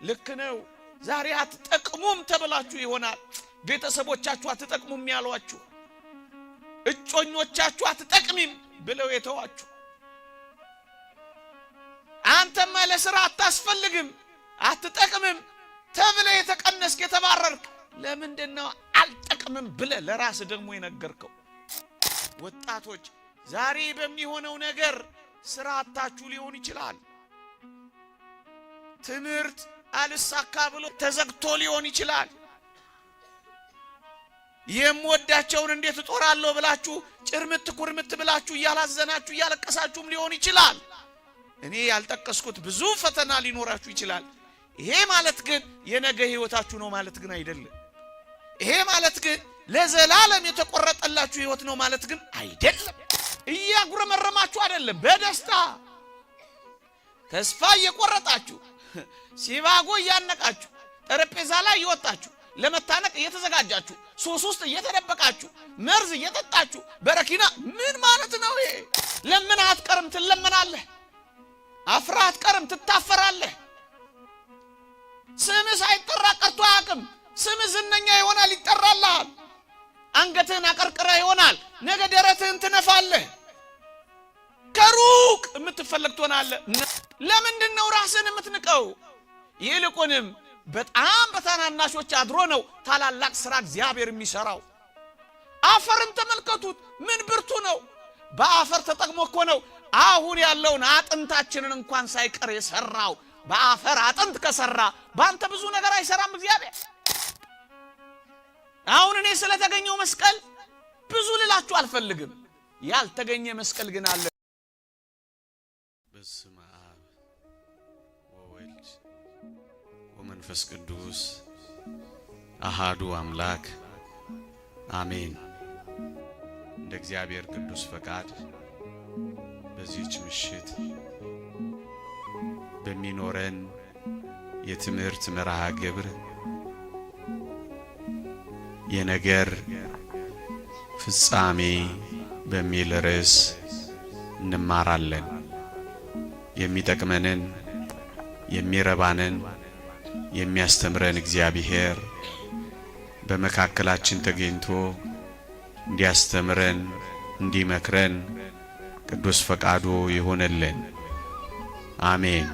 ልክ ነው ዛሬ አትጠቅሙም ተብላችሁ ይሆናል ቤተሰቦቻችሁ አትጠቅሙም ያሏችሁ እጮኞቻችሁ አትጠቅሚም ብለው የተዋችሁ አንተማ ለሥራ አታስፈልግም አትጠቅምም ተብለ የተቀነስክ የተባረርክ ለምንድነው አልጠቅምም ብለ ለራስ ደግሞ የነገርከው ወጣቶች ዛሬ በሚሆነው ነገር ሥራ አጣችሁ ሊሆን ይችላል ትምህርት አልሳካ ብሎ ተዘግቶ ሊሆን ይችላል የምወዳቸውን እንዴት ጦራለሁ ብላችሁ ጭርምት ኩርምት ብላችሁ ያላዘናችሁ ያለቀሳችሁም ሊሆን ይችላል እኔ ያልጠቀስኩት ብዙ ፈተና ሊኖራችሁ ይችላል ይሄ ማለት ግን የነገ ህይወታችሁ ነው ማለት ግን አይደለም ይሄ ማለት ግን ለዘላለም የተቆረጠላችሁ ህይወት ነው ማለት ግን አይደለም እያጉረመረማችሁ አይደለም በደስታ ተስፋ እየቆረጣችሁ ሲባጎ ያነቃችሁ ጠረጴዛ ላይ ይወጣችሁ ለመታነቅ እየተዘጋጃችሁ ሶስ ውስጥ እየተደበቃችሁ መርዝ እየጠጣችሁ በረኪና ምን ማለት ነው ይሄ ለምን አትቀርም ትለምናለህ አፍራት ቀርም ትታፈራለህ ስምህ ሳይጠራ ቀርቶ አያውቅም ስምህ ዝነኛ ይሆናል ይጠራልሃል አንገትህን አቀርቅረህ ይሆናል ነገ ደረትህን ትነፋለህ ከሩቅ የምትፈለግ ትሆናለህ ለምንድነው ራስህን የምትንቀው ይልቁንም በጣም በታናናሾች አድሮ ነው ታላላቅ ሥራ እግዚአብሔር የሚሰራው አፈርን ተመልከቱት ምን ብርቱ ነው በአፈር ተጠቅሞ እኮ ነው አሁን ያለውን አጥንታችንን እንኳን ሳይቀር የሰራው በአፈር አጥንት ከሰራ ባንተ ብዙ ነገር አይሰራም እግዚአብሔር አሁን እኔ ስለተገኘው መስቀል ብዙ ልላችሁ አልፈልግም ያልተገኘ መስቀል ግን አለ በስመ አብ ወወልድ ወመንፈስ ቅዱስ አሃዱ አምላክ አሜን እንደ እግዚአብሔር ቅዱስ ፈቃድ በዚህች ምሽት በሚኖረን የትምህርት መርሃ ግብር የነገር ፍጻሜ በሚል ርዕስ እንማራለን የሚጠቅመንን የሚረባንን የሚያስተምረን እግዚአብሔር በመካከላችን ተገኝቶ እንዲያስተምረን እንዲመክረን ቅዱስ ፈቃዱ ይሁንልን አሜን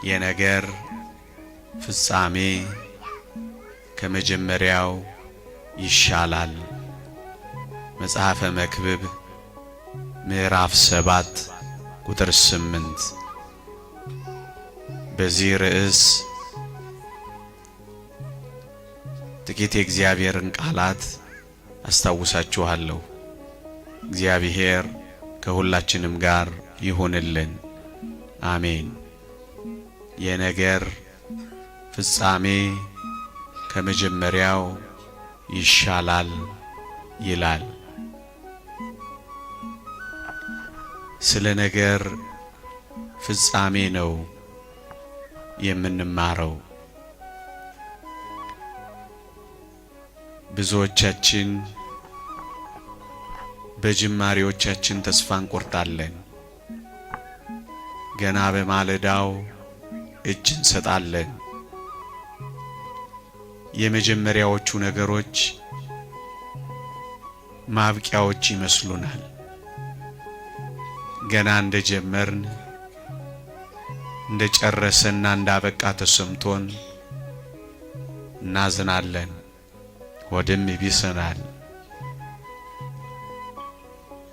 የነገር ፍጻሜ ከመጀመሪያው ይሻላል መጽሐፈ መክብብ ምዕራፍ 7 ቁጥር 8 በዚህ ርዕስ ጥቂት የእግዚአብሔርን ቃላት አስታውሳችኋለሁ እግዚአብሔር ከሁላችንም ጋር ይሁንልን አሜን የነገር ፍጻሜ ከመጀመሪያው ይሻላል ይላል ስለ ነገር ፍጻሜ ነው የምንማረው ብዙዎቻችን በጅማሬዎቻችን ተስፋ እንቆርጣለን ገና በማለዳው እጅ እንሰጣለን የመጀመሪያዎቹ ነገሮች ማብቂያዎች ይመስሉናል ገና እንደጀመርን እንደጨረሰና እንዳበቃ ተሰምቶን እናዝናለን ወደም ይብሰናል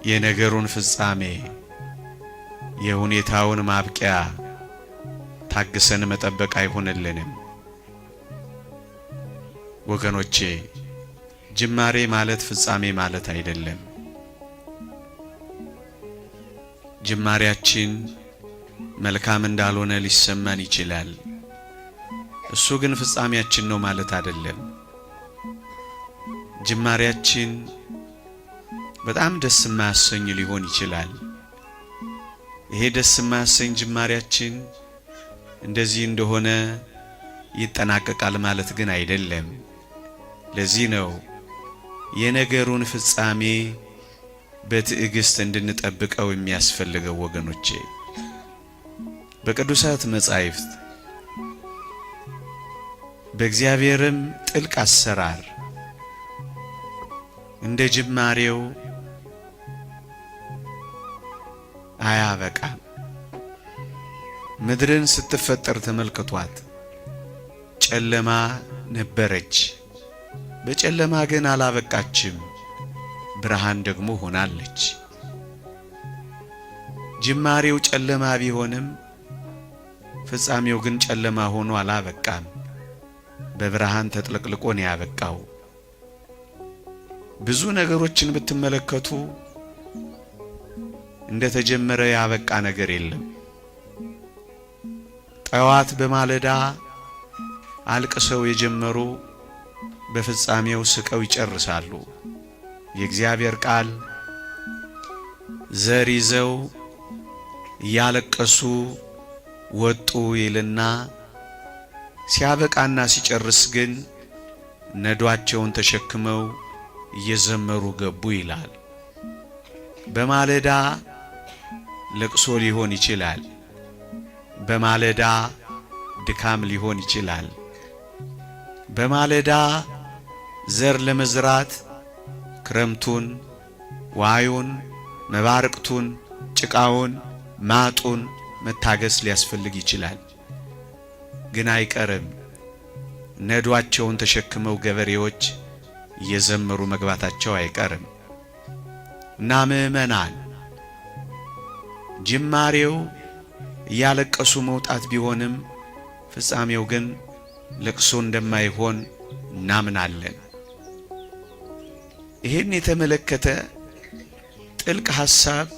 የነገሩን ፍጻሜ የሁኔታውን ማብቂያ ታግሰን መጠበቅ አይሆንልንም ወገኖቼ ጅማሬ ማለት ፍጻሜ ማለት አይደለም ጅማሬያችን መልካም እንዳልሆነ ሊሰማን ይችላል እሱ ግን ፍጻሜያችን ነው ማለት አይደለም ጅማሬያችን በጣም ደስ የማያሰኝ ሊሆን ይችላል ይሄ ደስ የማያሰኝ ጅማሬያችን እንደዚህ እንደሆነ ይጠናቀቃል ማለት ግን አይደለም ለዚህ ነው የነገሩን ፍጻሜ በትዕግስት እንድንጠብቀው የሚያስፈልገው ወገኖቼ በቅዱሳት መጻሕፍት በእግዚአብሔርም ጥልቅ አሰራር እንደ ጅማሬው አያበቃም። ምድርን ስትፈጠር ተመልክቷት። ጨለማ ነበረች፣ በጨለማ ግን አላበቃችም፣ ብርሃን ደግሞ ሆናለች። ጅማሬው ጨለማ ቢሆንም ፍጻሜው ግን ጨለማ ሆኖ አላበቃም፣ በብርሃን ተጥለቅልቆ ነው ያበቃው። ብዙ ነገሮችን ብትመለከቱ እንደ ተጀመረ ያበቃ ነገር የለም። ጠዋት በማለዳ አልቅሰው የጀመሩ በፍጻሜው ስቀው ይጨርሳሉ። የእግዚአብሔር ቃል ዘር ይዘው ያለቀሱ ወጡ ይልና ሲያበቃና ሲጨርስ ግን ነዷቸውን ተሸክመው እየዘመሩ ገቡ ይላል። በማለዳ ለቅሶ ሊሆን ይችላል። በማለዳ ድካም ሊሆን ይችላል። በማለዳ ዘር ለመዝራት ክረምቱን፣ ዋዩን፣ መባረቅቱን፣ ጭቃውን፣ ማጡን መታገስ ሊያስፈልግ ይችላል። ግን አይቀርም። ነዷቸውን ተሸክመው ገበሬዎች እየዘመሩ መግባታቸው አይቀርም። እና ምእመናን ጅማሬው እያለቀሱ መውጣት ቢሆንም ፍጻሜው ግን ለቅሶ እንደማይሆን እናምናለን። ይህን የተመለከተ ጥልቅ ሐሳብ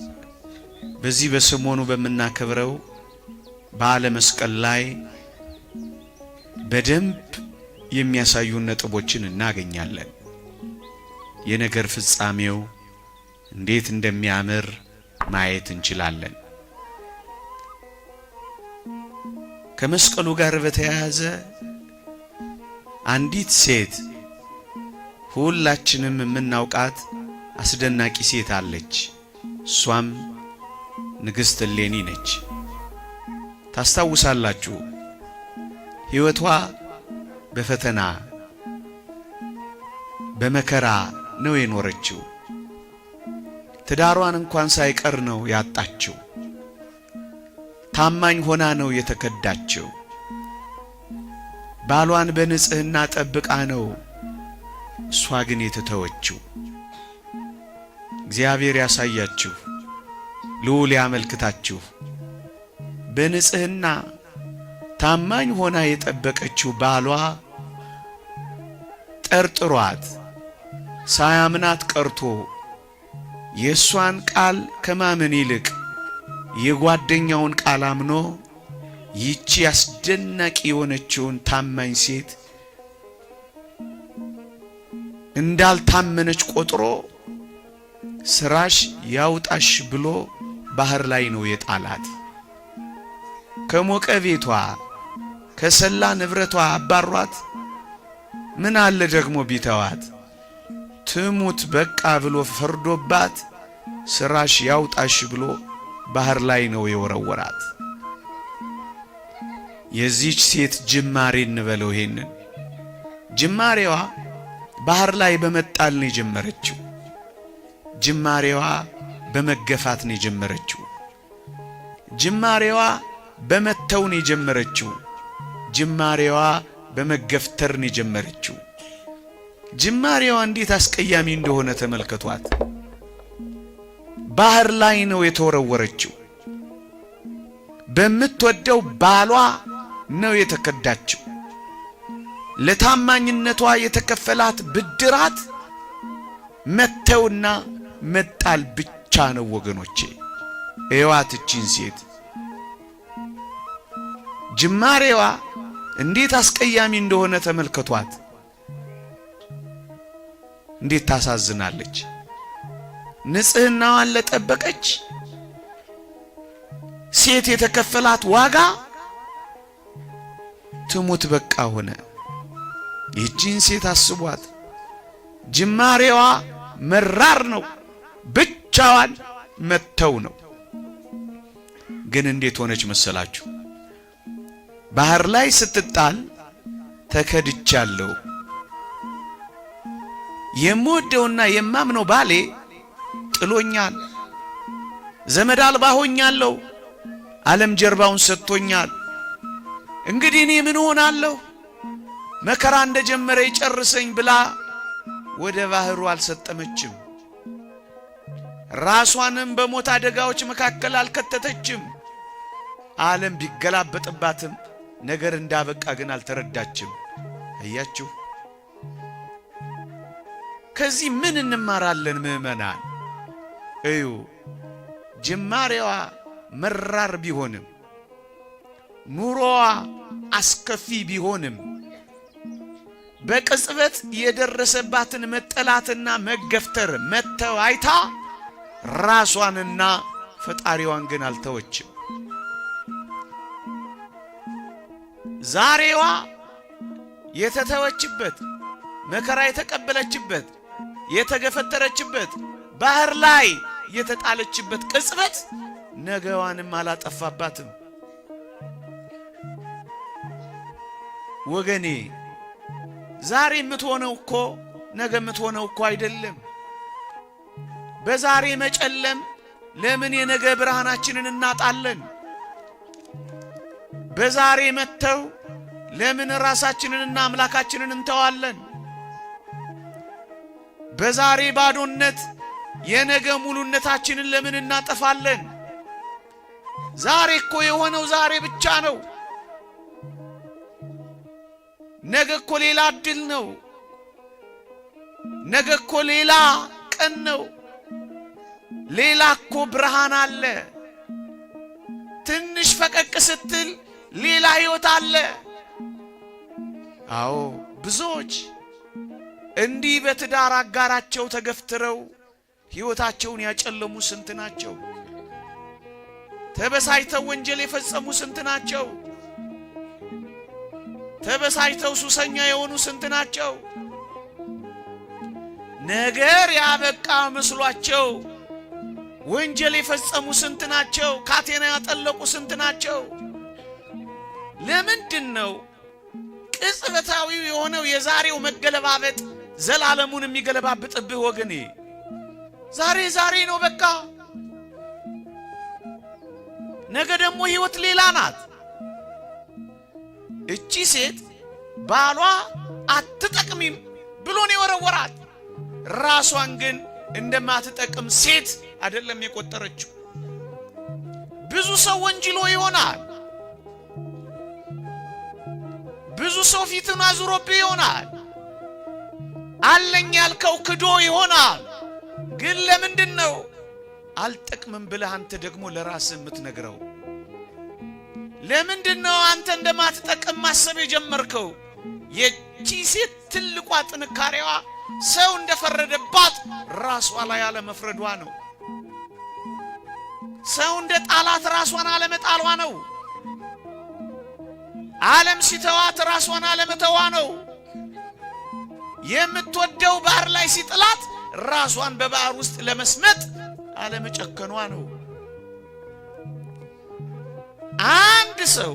በዚህ በሰሞኑ በምናከብረው በዓለ መስቀል ላይ በደንብ የሚያሳዩ ነጥቦችን እናገኛለን። የነገር ፍጻሜው እንዴት እንደሚያምር ማየት እንችላለን። ከመስቀሉ ጋር በተያያዘ አንዲት ሴት ሁላችንም የምናውቃት አስደናቂ ሴት አለች። እሷም ንግሥት እሌኒ ነች። ታስታውሳላችሁ? ሕይወቷ በፈተና በመከራ ነው የኖረችው። ትዳሯን እንኳን ሳይቀር ነው ያጣችው። ታማኝ ሆና ነው የተከዳችው። ባሏን በንጽህና ጠብቃ ነው እሷ ግን የተተወችው። እግዚአብሔር ያሳያችሁ፣ ልዑል ያመልክታችሁ። በንጽህና ታማኝ ሆና የጠበቀችው ባሏ ጠርጥሯት ሳያምናት ቀርቶ የእሷን ቃል ከማመን ይልቅ የጓደኛውን ቃል አምኖ ይቺ አስደናቂ የሆነችውን ታማኝ ሴት እንዳልታመነች ቆጥሮ ስራሽ ያውጣሽ ብሎ ባህር ላይ ነው የጣላት። ከሞቀ ቤቷ ከሰላ ንብረቷ አባሯት። ምን አለ ደግሞ ቢተዋት? ትሙት በቃ ብሎ ፈርዶባት ስራሽ ያውጣሽ ብሎ ባህር ላይ ነው የወረወራት። የዚህች ሴት ጅማሬ እንበለው። ይሄንን ጅማሬዋ ባህር ላይ በመጣል ነው የጀመረችው። ጅማሬዋ በመገፋት ነው የጀመረችው። ጅማሬዋ በመተው ነው የጀመረችው። ጅማሬዋ በመገፍተር ነው የጀመረችው። ጅማሬዋ እንዴት አስቀያሚ እንደሆነ ተመልከቷት። ባህር ላይ ነው የተወረወረችው። በምትወደው ባሏ ነው የተከዳችው። ለታማኝነቷ የተከፈላት ብድራት መተውና መጣል ብቻ ነው ወገኖቼ። እዩዋት እቺን ሴት። ጅማሬዋ እንዴት አስቀያሚ እንደሆነ ተመልከቷት። እንዴት ታሳዝናለች። ንጽህናዋን ለጠበቀች ሴት የተከፈላት ዋጋ ትሙት በቃ ሆነ። ይህችን ሴት አስቧት። ጅማሬዋ መራር ነው፣ ብቻዋን መተው ነው። ግን እንዴት ሆነች መሰላችሁ? ባህር ላይ ስትጣል ተከድቻለሁ። የምወደውና የማምነው ባሌ ጥሎኛል። ዘመድ አልባ ሆኛለሁ። ዓለም ጀርባውን ሰጥቶኛል። እንግዲህ እኔ ምን ሆናለሁ? መከራ እንደጀመረ ይጨርሰኝ ብላ ወደ ባህሩ አልሰጠመችም። ራሷንም በሞት አደጋዎች መካከል አልከተተችም። ዓለም ቢገላበጥባትም ነገር እንዳበቃ ግን አልተረዳችም። አያችሁ፣ ከዚህ ምን እንማራለን ምዕመናን? እዩ፣ ጅማሬዋ መራር ቢሆንም ኑሮዋ አስከፊ ቢሆንም በቅጽበት የደረሰባትን መጠላትና መገፍተር መተው አይታ ራሷንና ፈጣሪዋን ግን አልተወችም። ዛሬዋ የተተወችበት፣ መከራ የተቀበለችበት፣ የተገፈተረችበት፣ ባህር ላይ የተጣለችበት ቅጽበት ነገዋንም አላጠፋባትም። ወገኔ ዛሬ የምትሆነው እኮ ነገ የምትሆነው እኮ አይደለም። በዛሬ መጨለም ለምን የነገ ብርሃናችንን እናጣለን? በዛሬ መተው ለምን ራሳችንንና አምላካችንን እንተዋለን? በዛሬ ባዶነት የነገ ሙሉነታችንን ለምን እናጠፋለን? ዛሬ እኮ የሆነው ዛሬ ብቻ ነው። ነገ እኮ ሌላ ዕድል ነው። ነገ እኮ ሌላ ቀን ነው። ሌላ እኮ ብርሃን አለ። ትንሽ ፈቀቅ ስትል ሌላ ሕይወት አለ። አዎ ብዙዎች እንዲህ በትዳር አጋራቸው ተገፍትረው ሕይወታቸውን ያጨለሙ ስንት ናቸው? ተበሳይተው ወንጀል የፈጸሙ ስንት ናቸው? ተበሳይተው ሱሰኛ የሆኑ ስንት ናቸው? ነገር ያበቃ መስሏቸው ወንጀል የፈጸሙ ስንት ናቸው? ካቴና ያጠለቁ ስንት ናቸው? ለምንድን ነው ቅጽበታዊው የሆነው የዛሬው መገለባበጥ ዘላለሙን የሚገለባብጥብህ? ወገኔ ዛሬ ዛሬ ነው በቃ። ነገ ደግሞ ሕይወት ሌላ ናት። እቺ ሴት ባሏ አትጠቅሚም ብሎን የወረወራት፣ ራሷን ግን እንደማትጠቅም ሴት አይደለም የቆጠረችው። ብዙ ሰው ወንጅሎ ይሆናል። ብዙ ሰው ፊትን አዙሮብህ ይሆናል። አለኝ ያልከው ክዶ ይሆናል። ግን ለምንድን ነው አልጠቅምም ብለህ አንተ ደግሞ ለራስህ የምትነግረው? ለምንድን ነው አንተ እንደማትጠቅም ማሰብ የጀመርከው? የቺ ሴት ትልቋ ጥንካሬዋ ሰው እንደፈረደባት ራሷ ላይ ያለ መፍረዷ ነው። ሰው እንደ ጣላት ራሷን አለመጣሏ ነው። ዓለም ሲተዋት ራሷን አለመተዋ ነው። የምትወደው ባህር ላይ ሲጥላት ራሷን በባህር ውስጥ ለመስመጥ አለመጨከኗ ነው። አንድ ሰው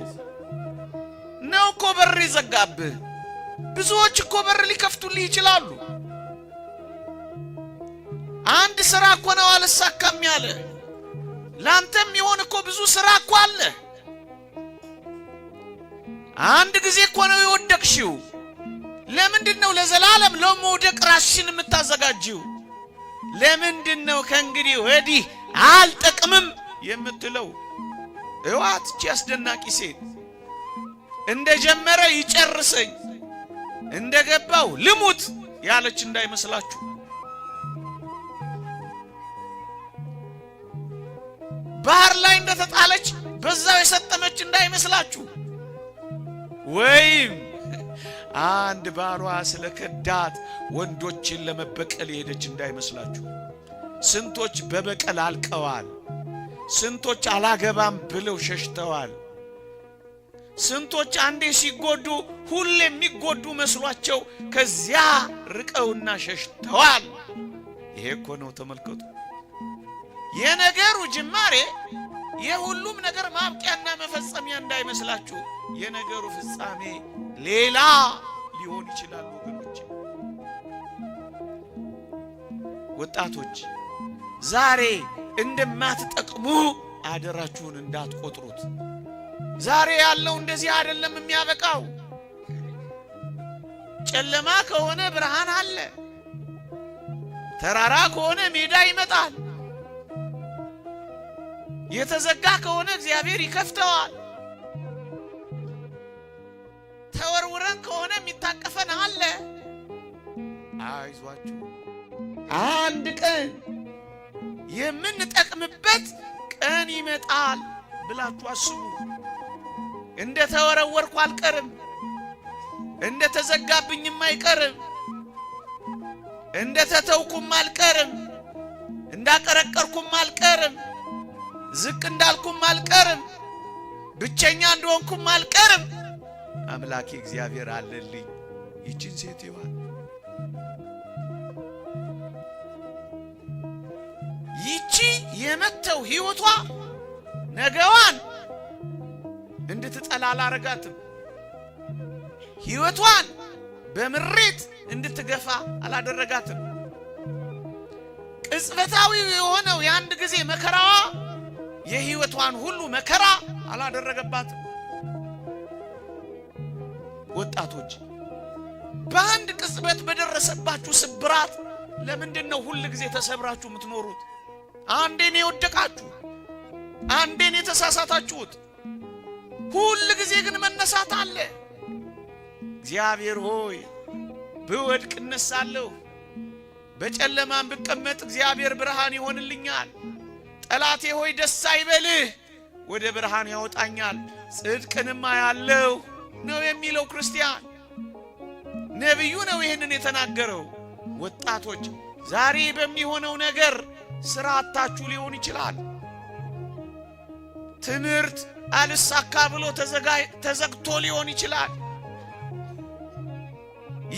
ነው እኮ በር ይዘጋብህ። ብዙዎች እኮ በር ሊከፍቱልህ ይችላሉ። አንድ ስራ እኮ ነው አልሳካም ያለ። ላንተም ይሆን እኮ ብዙ ስራ እኮ አለ። አንድ ጊዜ እኮ ነው የወደቅሽው። ለምንድን ነው ለዘላለም ለመውደቅ ራስሽን የምታዘጋጂው? ለምንድን ነው ከእንግዲህ ወዲህ አልጠቅምም የምትለው? እዋት እቺ አስደናቂ ሴት እንደጀመረ ይጨርሰኝ እንደገባው ልሙት ያለች እንዳይመስላችሁ። ባህር ላይ እንደተጣለች በዛው የሰጠመች እንዳይመስላችሁ። ወይም አንድ ባሏ ስለከዳት ወንዶችን ለመበቀል የሄደች እንዳይመስላችሁ። ስንቶች በበቀል አልቀዋል። ስንቶች አላገባም ብለው ሸሽተዋል። ስንቶች አንዴ ሲጎዱ ሁሌ የሚጎዱ መስሏቸው ከዚያ ርቀውና ሸሽተዋል። ይሄ እኮ ነው። ተመልከቱ። የነገሩ ጅማሬ የሁሉም ነገር ማብቂያና መፈጸሚያ እንዳይመስላችሁ። የነገሩ ፍጻሜ ሌላ ሊሆን ይችላል ወገኖች። ወጣቶች ዛሬ እንደማትጠቅሙ አደራችሁን እንዳትቆጥሩት። ዛሬ ያለው እንደዚህ አይደለም የሚያበቃው። ጨለማ ከሆነ ብርሃን አለ። ተራራ ከሆነ ሜዳ ይመጣል። የተዘጋ ከሆነ እግዚአብሔር ይከፍተዋል። ተወርውረን ከሆነ የሚታቀፈን አለ። አይዟችሁ፣ አንድ ቀን የምንጠቅምበት ቀን ይመጣል ብላችሁ አስቡ። እንደ ተወረወርኩ አልቀርም፣ እንደ ተዘጋብኝም አይቀርም፣ እንደ ተተውኩም አልቀርም፣ እንዳቀረቀርኩም አልቀርም፣ ዝቅ እንዳልኩም አልቀርም፣ ብቸኛ እንደሆንኩም አልቀርም። አምላኬ እግዚአብሔር አለልኝ። ይችን ሴት ይዋል ይቺ የመተው ሕይወቷ ነገዋን እንድትጠላ አላረጋትም። ሕይወቷን በምሬት እንድትገፋ አላደረጋትም። ቅጽበታዊ የሆነው የአንድ ጊዜ መከራዋ የሕይወቷን ሁሉ መከራ አላደረገባትም። ወጣቶች በአንድ ቅጽበት በደረሰባችሁ ስብራት ለምንድን ነው ሁል ጊዜ ተሰብራችሁ የምትኖሩት? አንዴን የወደቃችሁ፣ አንዴን የተሳሳታችሁት፣ ሁል ጊዜ ግን መነሳት አለ። እግዚአብሔር ሆይ ብወድቅ እነሳለሁ፣ በጨለማም ብቀመጥ እግዚአብሔር ብርሃን ይሆንልኛል። ጠላቴ ሆይ ደስ አይበልህ፣ ወደ ብርሃን ያወጣኛል፣ ጽድቅንም አያለሁ ነው የሚለው ክርስቲያን። ነቢዩ ነው ይህንን የተናገረው። ወጣቶች ዛሬ በሚሆነው ነገር ስራ አጣችሁ ሊሆን ይችላል። ትምህርት አልሳካ ብሎ ተዘግቶ ሊሆን ይችላል።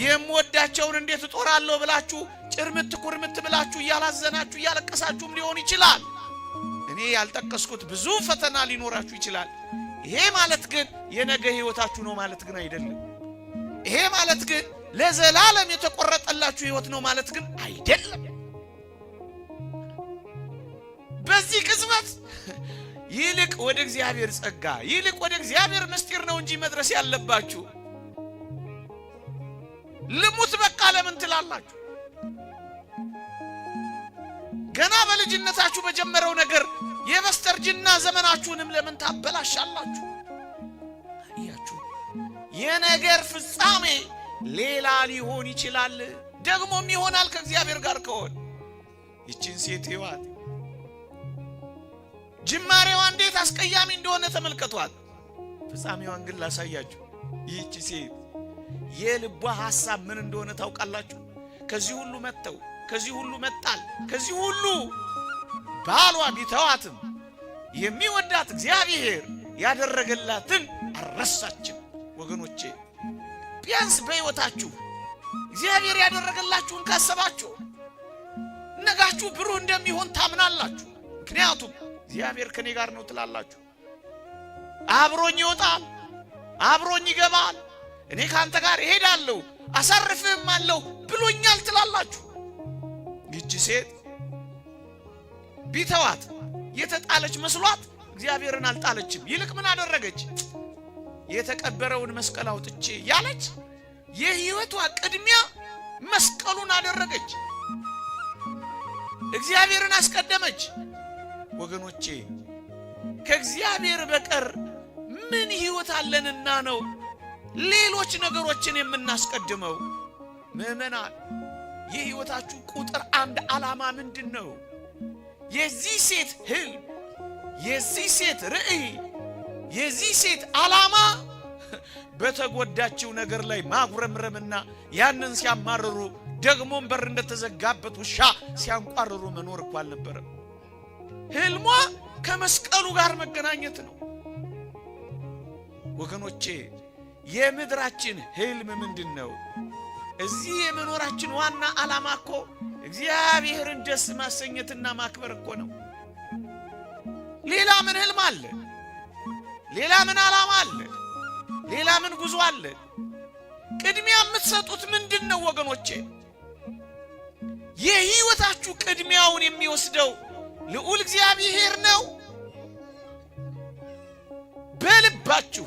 የምወዳቸውን እንዴት እጦራለሁ ብላችሁ ጭርምት ኩርምት ብላችሁ እያላዘናችሁ እያለቀሳችሁም ሊሆን ይችላል። እኔ ያልጠቀስኩት ብዙ ፈተና ሊኖራችሁ ይችላል። ይሄ ማለት ግን የነገ ሕይወታችሁ ነው ማለት ግን አይደለም። ይሄ ማለት ግን ለዘላለም የተቆረጠላችሁ ሕይወት ነው ማለት ግን አይደለም። በዚህ ቅጽበት ይልቅ ወደ እግዚአብሔር ጸጋ፣ ይልቅ ወደ እግዚአብሔር ምስጢር ነው እንጂ መድረስ ያለባችሁ። ልሙት በቃ ለምን ትላላችሁ? ገና በልጅነታችሁ በጀመረው ነገር የበስተርጅና ዘመናችሁንም ለምን ታበላሻላችሁ? አያችሁ፣ የነገር ፍጻሜ ሌላ ሊሆን ይችላል። ደግሞም ይሆናል ከእግዚአብሔር ጋር ከሆነ። ይችን ሴት ሕይወት ጅማሬዋ እንዴት አስቀያሚ እንደሆነ ተመልከቷት። ፍጻሜዋን ግን ላሳያችሁ። ይህች ሴት የልቧ ሐሳብ ምን እንደሆነ ታውቃላችሁ? ከዚህ ሁሉ መተው፣ ከዚህ ሁሉ መጣል፣ ከዚህ ሁሉ ባሏ ቢተዋትም የሚወዳት እግዚአብሔር ያደረገላትን አልረሳችም። ወገኖቼ ቢያንስ በሕይወታችሁ እግዚአብሔር ያደረገላችሁን ካሰባችሁ ነጋችሁ ብሩህ እንደሚሆን ታምናላችሁ። ምክንያቱም እግዚአብሔር ከኔ ጋር ነው ትላላችሁ። አብሮኝ ይወጣል፣ አብሮኝ ይገባል፣ እኔ ካንተ ጋር እሄዳለሁ አሳርፍህም አለሁ ብሎኛል ትላላችሁ። ይህች ሴት ቢተዋት የተጣለች መስሏት እግዚአብሔርን አልጣለችም። ይልቅ ምን አደረገች? የተቀበረውን መስቀል አውጥቼ ያለች የሕይወቷ ቅድሚያ መስቀሉን አደረገች። እግዚአብሔርን አስቀደመች። ወገኖቼ ከእግዚአብሔር በቀር ምን ሕይወት አለንና ነው ሌሎች ነገሮችን የምናስቀድመው? ምዕመናን የሕይወታችሁ ቁጥር አንድ ዓላማ ምንድን ነው? የዚህ ሴት ህልም፣ የዚህ ሴት ርዕይ፣ የዚህ ሴት ዓላማ በተጎዳችው ነገር ላይ ማጉረምረምና ያንን ሲያማርሩ ደግሞም በር እንደተዘጋበት ውሻ ሲያንቋርሩ መኖር እኮ አልነበረም። ህልሟ ከመስቀሉ ጋር መገናኘት ነው። ወገኖቼ የምድራችን ህልም ምንድን ነው? እዚህ የመኖራችን ዋና ዓላማ እኮ እግዚአብሔርን ደስ ማሰኘትና ማክበር እኮ ነው። ሌላ ምን ህልም አለ? ሌላ ምን ዓላማ አለ? ሌላ ምን ጉዞ አለ? ቅድሚያ የምትሰጡት ምንድነው ወገኖቼ? የህይወታችሁ ቅድሚያውን የሚወስደው ልዑል እግዚአብሔር ነው? በልባችሁ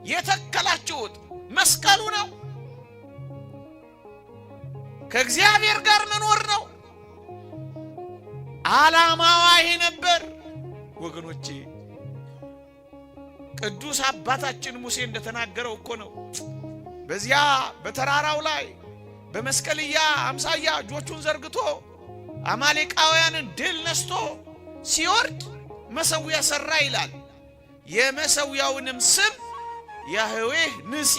የተከላችሁት መስቀሉ ነው? ከእግዚአብሔር ጋር መኖር ነው? ዓላማዋ ይሄ ነበር ወገኖቼ። ቅዱስ አባታችን ሙሴ እንደተናገረው እኮ ነው። በዚያ በተራራው ላይ በመስቀልያ አምሳያ እጆቹን ዘርግቶ አማሌቃውያንን ድል ነስቶ ሲወርድ መሠዊያ ሠራ ይላል። የመሠዊያውንም ስም ያህዌህ ንሲ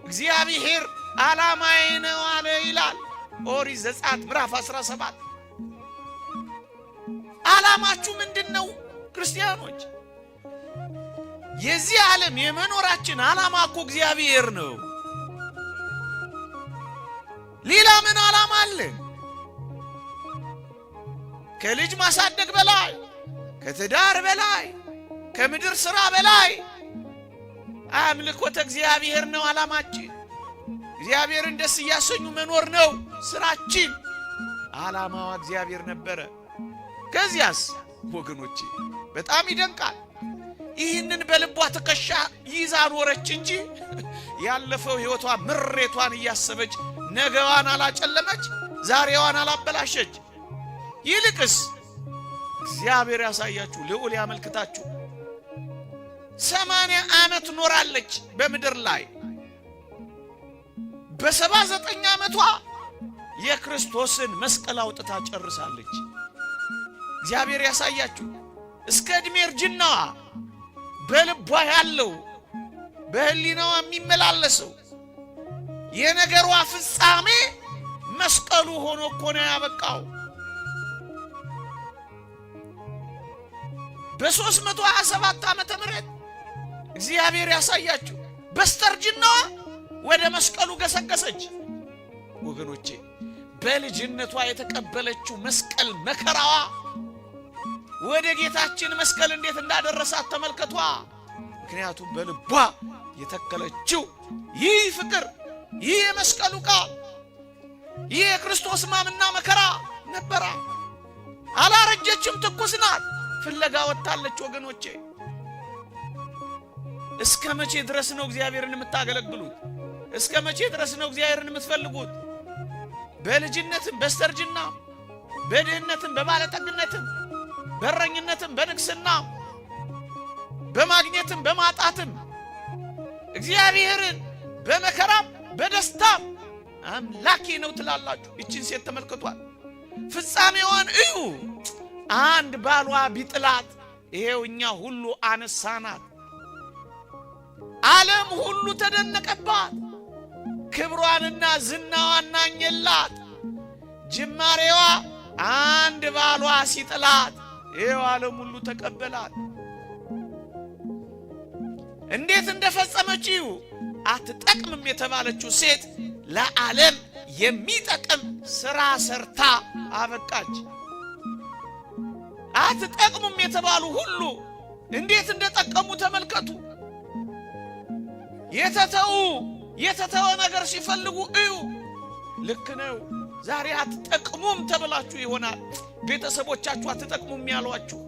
እግዚአብሔር ዓላማዬ ነው አለ ይላል ኦሪት ዘጸአት ምዕራፍ 17። ዓላማችሁ ምንድነው ክርስቲያኖች? የዚህ ዓለም የመኖራችን ዓላማ እኮ እግዚአብሔር ነው። ሌላ ምን ዓላማ አለ? ከልጅ ማሳደግ በላይ፣ ከትዳር በላይ፣ ከምድር ሥራ በላይ አምልኮተ እግዚአብሔር ነው ዓላማችን። እግዚአብሔርን ደስ እያሰኙ መኖር ነው ሥራችን። ዓላማዋ እግዚአብሔር ነበረ። ከዚያስ ወገኖቼ በጣም ይደንቃል። ይህንን በልቧ ትከሻ ይዛ ኖረች እንጂ ያለፈው ሕይወቷ ምሬቷን እያሰበች ነገዋን አላጨለመች፣ ዛሬዋን አላበላሸች። ይልቅስ እግዚአብሔር ያሳያችሁ፣ ልዑል ያመልክታችሁ። 80 ዓመት ኖራለች በምድር ላይ። በ79 ዓመቷ የክርስቶስን መስቀል አውጥታ ጨርሳለች። እግዚአብሔር ያሳያችሁ። እስከ ዕድሜ እርጅናዋ በልቧ ያለው በህሊናዋ የሚመላለሰው የነገሯ ፍጻሜ መስቀሉ ሆኖ እኮ ነው ያበቃው። በ327 ዓመተ ምህረት እግዚአብሔር ያሳያችሁ በስተርጅናዋ ወደ መስቀሉ ገሰገሰች። ወገኖቼ በልጅነቷ የተቀበለችው መስቀል መከራዋ ወደ ጌታችን መስቀል እንዴት እንዳደረሳት ተመልከቷ። ምክንያቱም በልቧ የተከለችው ይህ ፍቅር፣ ይህ የመስቀሉ ቃል፣ ይህ የክርስቶስ ሕማምና መከራ ነበራ። አላረጀችም፣ ትኩስ ናት። ፍለጋ ወጥታለች። ወገኖቼ እስከ መቼ ድረስ ነው እግዚአብሔርን የምታገለግሉት? እስከ መቼ ድረስ ነው እግዚአብሔርን የምትፈልጉት? በልጅነትም በስተርጅና፣ በድህነትም በባለጠግነትም፣ በረኝነትም በንግስና፣ በማግኘትም በማጣትም እግዚአብሔርን በመከራም በደስታም አምላኬ ነው ትላላችሁ። ይችን ሴት ተመልክቷል። ፍጻሜዋን እዩ። አንድ ባሏ ቢጥላት ይሄው እኛ ሁሉ አነሳናት። ዓለም ሁሉ ተደነቀባት። ክብሯንና ዝናዋን ናኘላት። ጅማሬዋ አንድ ባሏ ሲጥላት ይሄው ዓለም ሁሉ ተቀበላት። እንዴት እንደፈጸመችው አትጠቅምም የተባለችው ሴት ለዓለም የሚጠቅም ሥራ ሰርታ አበቃች። አትጠቅሙም የተባሉ ሁሉ እንዴት እንደጠቀሙ ተመልከቱ። የተተወ ነገር ሲፈልጉ እዩ። ልክ ነው። ዛሬ አትጠቅሙም ተብላችሁ ይሆናል ቤተሰቦቻችሁ አትጠቅሙም ያሏችሁ፣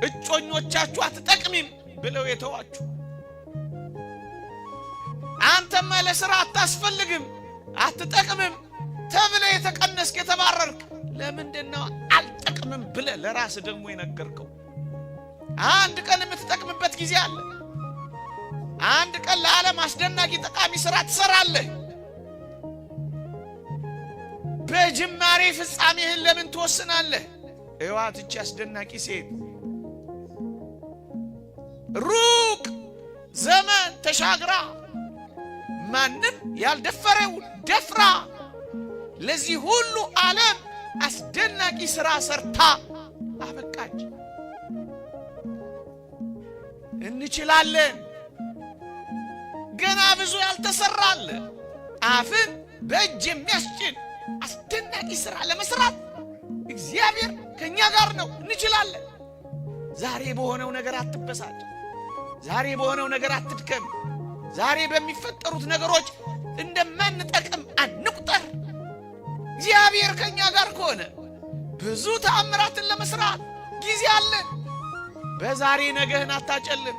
እጮኞቻችሁ አትጠቅሚም ብለው የተዋችሁ፣ አንተማ ለሥራ አታስፈልግም አትጠቅምም ተብለ የተቀነስክ የተባረርክ ለምንድነው አልጠቅምም ብለ ለራስ ደግሞ የነገርከው? አንድ ቀን የምትጠቅምበት ጊዜ አለ። አንድ ቀን ለዓለም አስደናቂ ጠቃሚ ሥራ ትሰራለህ። በጅማሬ ፍጻሜህን ለምን ትወስናለህ? እዋት እቺ አስደናቂ ሴት ሩቅ ዘመን ተሻግራ ማንም ያልደፈረው ደፍራ ለዚህ ሁሉ ዓለም አስደናቂ ሥራ ሰርታ አበቃች። እንችላለን። ገና ብዙ ያልተሰራል። አፍን በእጅ የሚያስጭን አስደናቂ ሥራ ለመስራት እግዚአብሔር ከኛ ጋር ነው። እንችላለን። ዛሬ በሆነው ነገር አትበሳጭ። ዛሬ በሆነው ነገር አትድከም። ዛሬ በሚፈጠሩት ነገሮች እንደማንጠቅም አንቁጠር። እግዚአብሔር ከኛ ጋር ከሆነ ብዙ ተአምራትን ለመስራት ጊዜ አለን። በዛሬ ነገህን አታጨልም።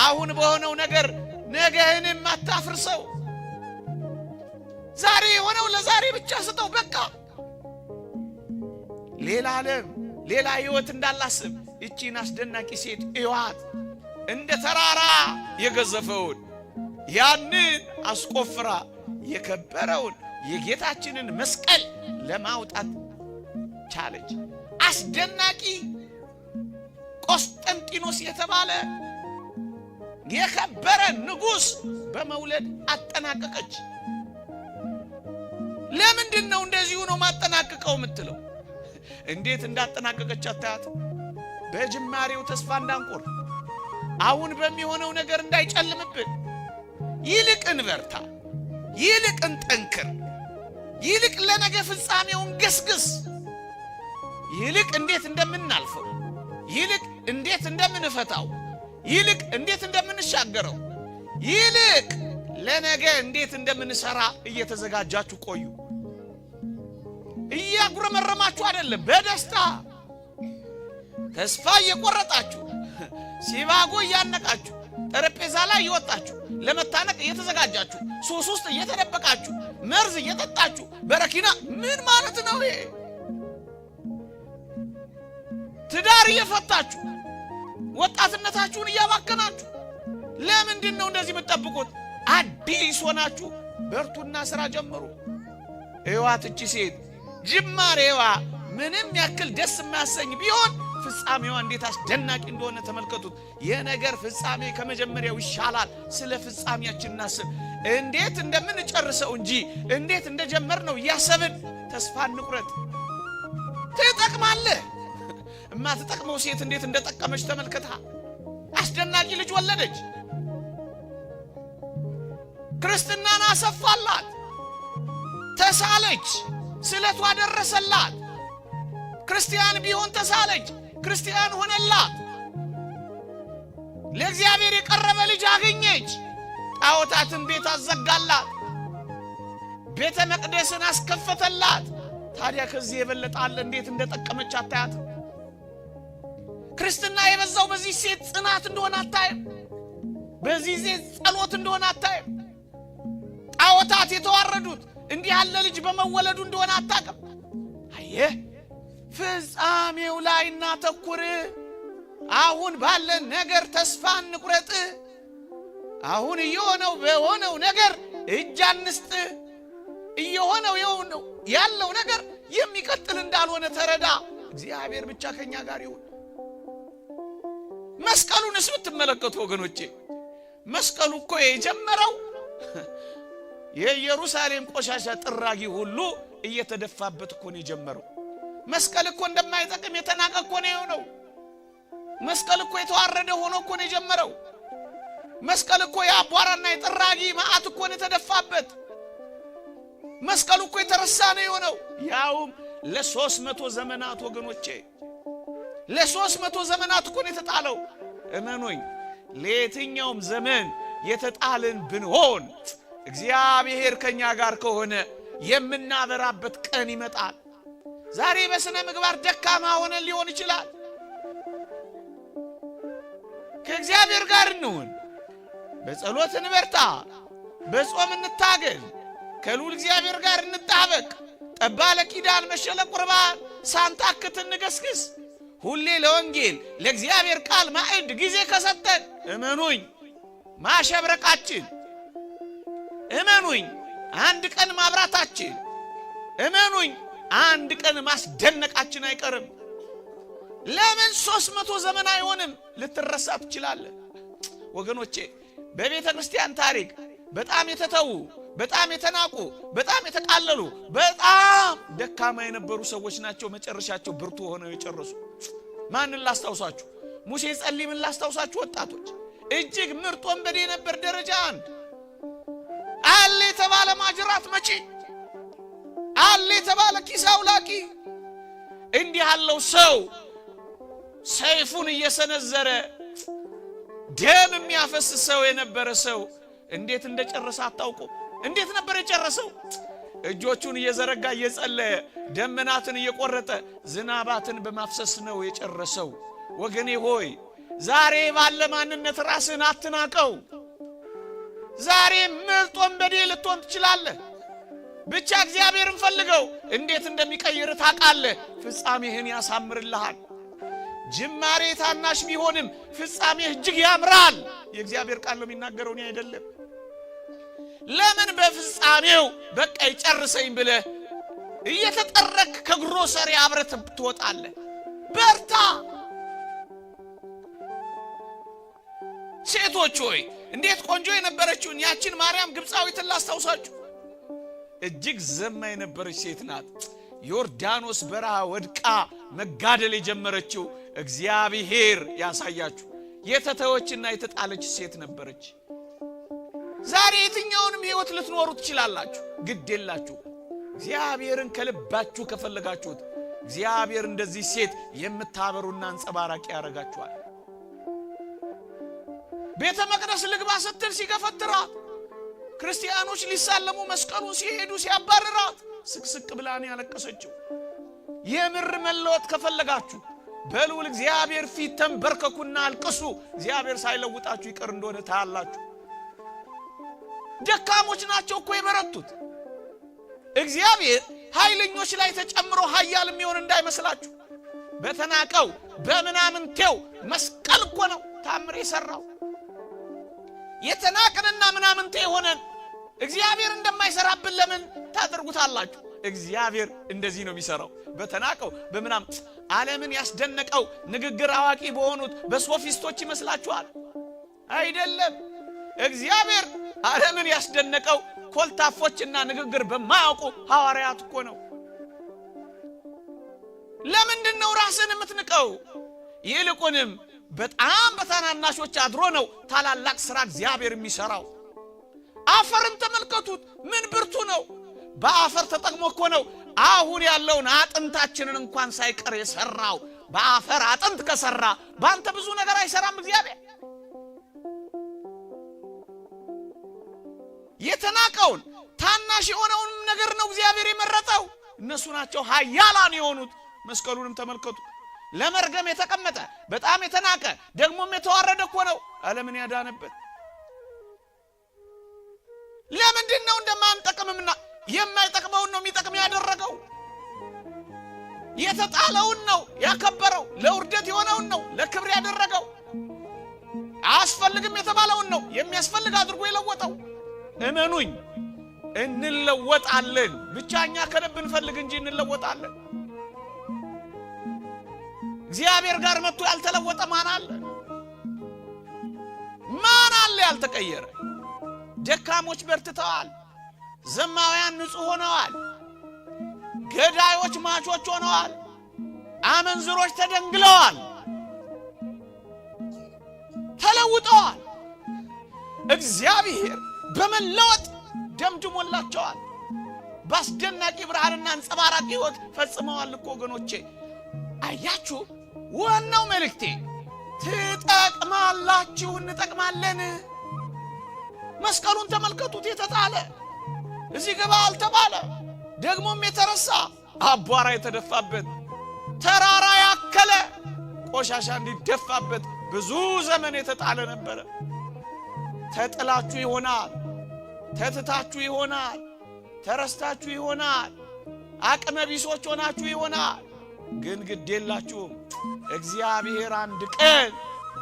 አሁን በሆነው ነገር ነገህንም አታፍርሰው። ዛሬ የሆነው ለዛሬ ብቻ ስጠው በቃ። ሌላ ዓለም ሌላ ሕይወት እንዳላስብ እቺን አስደናቂ ሴት እዩዋት። እንደ ተራራ የገዘፈውን ያንን አስቆፍራ የከበረውን የጌታችንን መስቀል ለማውጣት ቻለች። አስደናቂ ቆስጠንጢኖስ የተባለ የከበረ ንጉሥ በመውለድ አጠናቀቀች። ለምንድን ነው እንደዚሁ ነው ማጠናቀቀው የምትለው? እንዴት እንዳጠናቀቀች አታያት? በጅማሬው ተስፋ እንዳንቆር፣ አሁን በሚሆነው ነገር እንዳይጨልምብን፣ ይልቅ እንበርታ፣ ይልቅ እንጠንክር፣ ይልቅ ለነገ ፍጻሜውን ገስግስ፣ ይልቅ እንዴት እንደምናልፈው፣ ይልቅ እንዴት እንደምንፈታው፣ ይልቅ እንዴት እንደምንሻገረው፣ ይልቅ ለነገ እንዴት እንደምንሰራ እየተዘጋጃችሁ ቆዩ። እያጉረመረማችሁ አይደለም፣ በደስታ ተስፋ እየቆረጣችሁ ሲባጎ እያነቃችሁ ጠረጴዛ ላይ እየወጣችሁ ለመታነቅ እየተዘጋጃችሁ ሱስ ውስጥ እየተደበቃችሁ መርዝ እየጠጣችሁ በረኪና ምን ማለት ነው ይሄ? ትዳር እየፈታችሁ ወጣትነታችሁን እያባከናችሁ ለምንድን ነው እንደዚህ የምትጠብቁት? አዲስ ሆናችሁ በርቱና ስራ ጀምሩ። እዩዋት እቺ ሴት ጅማሬዋ ምንም ያክል ደስ የማያሰኝ ቢሆን ፍጻሜዋ እንዴት አስደናቂ እንደሆነ ተመልከቱት። የነገር ፍጻሜ ከመጀመሪያው ይሻላል። ስለ ፍጻሜያችን እናስብ። እንዴት እንደምንጨርሰው እንጂ እንዴት እንደጀመርነው እያሰብን ተስፋ እንቁረጥ። ትጠቅማለህ። እማትጠቅመው ሴት እንዴት እንደጠቀመች ተመልከታ። አስደናቂ ልጅ ወለደች። ክርስትናን አሰፋላት፣ ተሳለች፣ ስለቷ ደረሰላት። ክርስቲያን ቢሆን ተሳለች፣ ክርስቲያን ሆነላት። ለእግዚአብሔር የቀረበ ልጅ አገኘች። ጣዖታትን ቤት አዘጋላት፣ ቤተ መቅደስን አስከፈተላት። ታዲያ ከዚህ የበለጠ አለ? እንዴት እንደጠቀመች አታያት? ክርስትና የበዛው በዚህ ሴት ጽናት እንደሆነ አታይም? በዚህ ሴት ጸሎት እንደሆነ አታይም? ጣዖታት የተዋረዱት እንዲህ ያለ ልጅ በመወለዱ እንደሆነ አታውቅም? አየህ፣ ፍጻሜው ላይ እናተኩር። አሁን ባለን ነገር ተስፋ እንቁረጥ። አሁን እየሆነው በሆነው ነገር እጅ አንስጥ። እየሆነው የሆነው ያለው ነገር የሚቀጥል እንዳልሆነ ተረዳ። እግዚአብሔር ብቻ ከኛ ጋር ይሁን። መስቀሉንስ ብትመለከቱ ወገኖቼ፣ መስቀሉ እኮ የጀመረው የኢየሩሳሌም ቆሻሻ ጥራጊ ሁሉ እየተደፋበት እኮ ነው የጀመረው። መስቀል እኮ እንደማይጠቅም የተናቀ እኮ ነው የሆነው። መስቀል እኮ የተዋረደ ሆኖ እኮ ነው የጀመረው። መስቀል እኮ የአቧራና የጥራጊ መዓት እኮ ነው የተደፋበት። መስቀሉ እኮ የተረሳ ነው የሆነው። ያውም ለ300 ዘመናት ወገኖቼ፣ ለ300 ዘመናት እኮ ነው የተጣለው። እመኑኝ፣ ለየትኛውም ዘመን የተጣልን ብንሆን እግዚአብሔር ከኛ ጋር ከሆነ የምናበራበት ቀን ይመጣል። ዛሬ በስነ ምግባር ደካማ ሆነን ሊሆን ይችላል። ከእግዚአብሔር ጋር እንሁን፣ በጸሎት እንበርታ፣ በጾም እንታገል፣ ከልዑል እግዚአብሔር ጋር እንጣበቅ። ጠባ ለኪዳን መሸለ ቁርባን ሳንታክት እንገስግስ። ሁሌ ለወንጌል ለእግዚአብሔር ቃል ማዕድ ጊዜ ከሰጠን እመኑኝ ማሸብረቃችን፣ እመኑኝ አንድ ቀን ማብራታችን፣ እመኑኝ አንድ ቀን ማስደነቃችን አይቀርም። ለምን 300 ዘመን አይሆንም? ልትረሳ ትችላለህ ወገኖቼ። በቤተ ክርስቲያን ታሪክ በጣም የተተዉ፣ በጣም የተናቁ፣ በጣም የተቃለሉ፣ በጣም ደካማ የነበሩ ሰዎች ናቸው መጨረሻቸው ብርቱ ሆነው የጨረሱ። ማንን ላስታውሳችሁ? ሙሴ ጸሊምን ላስታውሳችሁ? ወጣቶች እጅግ ምርጥ ወንበዴ ነበር። ደረጃ 1 አለ የተባለ ማጅራት መጪ፣ አለ የተባለ ኪስ አውላቂ። እንዲህ ያለው ሰው ሰይፉን እየሰነዘረ ደም የሚያፈስሰው የነበረ ሰው እንዴት እንደጨረሰ አታውቁ? እንዴት ነበር የጨረሰው? እጆቹን እየዘረጋ እየጸለየ ደመናትን እየቆረጠ ዝናባትን በማፍሰስ ነው የጨረሰው። ወገኔ ሆይ ዛሬ ባለ ማንነት ራስን አትናቀው። ዛሬ ምርጥ ወንበዴ ልትሆን ትችላለህ። ብቻ እግዚአብሔርን ፈልገው። እንዴት እንደሚቀይር ታውቃለህ። ፍጻሜህን ያሳምርልሃል። ጅማሬ ታናሽ ቢሆንም ፍጻሜህ እጅግ ያምራል። የእግዚአብሔር ቃል ነው የሚናገረው፣ እኔ አይደለም። ለምን በፍጻሜው በቃ ይጨርሰኝ ብለህ እየተጠረክ ከግሮሰሪ አብረህ ትወጣለህ? በርታ። ሴቶች ሆይ እንዴት ቆንጆ የነበረችውን ያችን ማርያም ግብፃዊትን ላስታውሳችሁ። እጅግ ዘማ የነበረች ሴት ናት። ዮርዳኖስ በረሃ ወድቃ መጋደል የጀመረችው እግዚአብሔር ያሳያችሁ የተተወችና የተጣለች ሴት ነበረች። ዛሬ የትኛውንም ህይወት ልትኖሩ ትችላላችሁ፣ ግድ የላችሁ። እግዚአብሔርን ከልባችሁ ከፈለጋችሁት እግዚአብሔር እንደዚህ ሴት የምታበሩና አንጸባራቂ ያረጋችኋል። ቤተ መቅደስ ልግባ ስትል ሲገፈትራት፣ ክርስቲያኖች ሊሳለሙ መስቀሉን ሲሄዱ ሲያባርራት ስቅስቅ ብላን ያለቀሰችው። የምር መለወጥ ከፈለጋችሁ በልዑል እግዚአብሔር ፊት ተንበርከኩና አልቅሱ። እግዚአብሔር ሳይለውጣችሁ ይቀር እንደሆነ ታያላችሁ። ደካሞች ናቸው እኮ የበረቱት። እግዚአብሔር ኃይለኞች ላይ ተጨምሮ ኃያል የሚሆን እንዳይመስላችሁ። በተናቀው በምናምንቴው መስቀል እኮ ነው ታምር የሰራው። የተናቀንና ምናምንቴ ሆነን እግዚአብሔር እንደማይሰራብን ለምን ታደርጉታላችሁ? እግዚአብሔር እንደዚህ ነው የሚሰራው። በተናቀው በምናምን ዓለምን ያስደነቀው ንግግር አዋቂ በሆኑት በሶፊስቶች ይመስላችኋል? አይደለም። እግዚአብሔር ዓለምን ያስደነቀው ኮልታፎችና ንግግር በማያውቁ ሐዋርያት እኮ ነው። ለምንድን ነው ራስን የምትንቀው? ይልቁንም በጣም በታናናሾች አድሮ ነው ታላላቅ ሥራ እግዚአብሔር የሚሰራው። አፈርን ተመልከቱት፣ ምን ብርቱ ነው! በአፈር ተጠቅሞ እኮ ነው አሁን ያለውን አጥንታችንን እንኳን ሳይቀር የሰራው። በአፈር አጥንት ከሰራ ባንተ ብዙ ነገር አይሰራም እግዚአብሔር? የተናቀውን ታናሽ የሆነውን ነገር ነው እግዚአብሔር የመረጠው። እነሱ ናቸው ኃያላን የሆኑት። መስቀሉንም ተመልከቱ። ለመርገም የተቀመጠ በጣም የተናቀ ደግሞም የተዋረደ እኮ ነው ዓለምን ያዳነበት። ለምንድን ነው እንደማንጠቅምምና የማይጠቅመውን ነው የሚጠቅም ያደረገው? የተጣለውን ነው ያከበረው፣ ለውርደት የሆነውን ነው ለክብር ያደረገው። አያስፈልግም የተባለውን ነው የሚያስፈልግ አድርጎ የለወጠው። እመኑኝ እንለወጣለን። ብቻኛ ከልብ እንፈልግ እንጂ እንለወጣለን። እግዚአብሔር ጋር መጥቶ ያልተለወጠ ማን አለ? ማን አለ ያልተቀየረ? ደካሞች በርትተዋል። ዘማውያን ንጹህ ሆነዋል። ገዳዮች ማቾች ሆነዋል። አመንዝሮች ተደንግለዋል፣ ተለውጠዋል። እግዚአብሔር በመለወጥ ደምድሞላቸዋል። በአስደናቂ ብርሃንና አንጸባራቂ ሕይወት ፈጽመዋል እኮ ወገኖቼ። አያችሁ፣ ዋናው መልእክቴ ትጠቅማላችሁ፣ እንጠቅማለን። መስቀሉን ተመልከቱት። የተጣለ እዚህ ገባ አልተባለ፣ ደግሞም የተረሳ አቧራ የተደፋበት ተራራ ያከለ ቆሻሻ እንዲደፋበት ብዙ ዘመን የተጣለ ነበረ። ተጥላችሁ ይሆናል፣ ተትታችሁ ይሆናል፣ ተረስታችሁ ይሆናል፣ አቅመ ቢሶች ሆናችሁ ይሆናል። ግን ግድ የላችሁም። እግዚአብሔር አንድ ቀን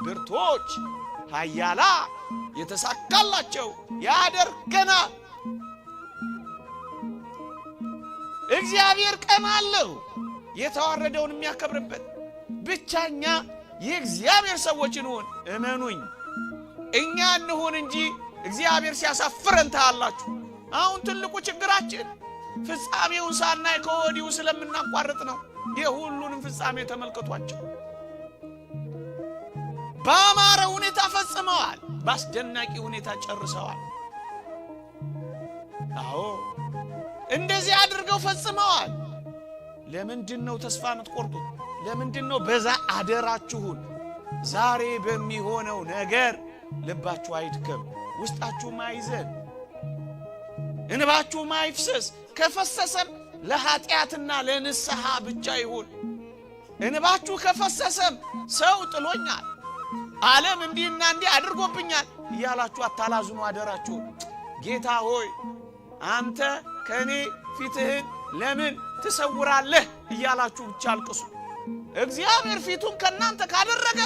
ብርቶች ኃያላ የተሳካላቸው ያደርገናል። እግዚአብሔር ቀን አለው የተዋረደውን የሚያከብርበት። ብቻኛ የእግዚአብሔር ሰዎች እንሆን። እመኑኝ፣ እኛ እንሆን እንጂ እግዚአብሔር ሲያሳፍረን ታያላችሁ። አሁን ትልቁ ችግራችን ፍጻሜውን ሳናይ ከወዲሁ ስለምናቋርጥ ነው። የሁሉንም ፍጻሜ ተመልከቷቸው። በአማረ ሁኔታ ፈጽመዋል፣ በአስደናቂ ሁኔታ ጨርሰዋል። አዎ እንደዚህ አድርገው ፈጽመዋል። ለምንድን ነው ተስፋ የምትቆርጡት? ለምንድነው በዛ አደራችሁን ዛሬ በሚሆነው ነገር ልባችሁ አይድከም፣ ውስጣችሁ ማይዘን፣ እንባችሁ ማይፍሰስ? ከፈሰሰም ለኃጢአትና ለንስሐ ብቻ ይሁን። እንባችሁ ከፈሰሰም ሰው ጥሎኛል፣ ዓለም እንዲህና እንዲህ አድርጎብኛል እያላችሁ አታላዝኑ አደራችሁን። ጌታ ሆይ አንተ ከኔ ፊትህን ለምን ትሰውራለህ እያላችሁ ብቻ አልቅሱ። እግዚአብሔር ፊቱን ከናንተ ካደረገ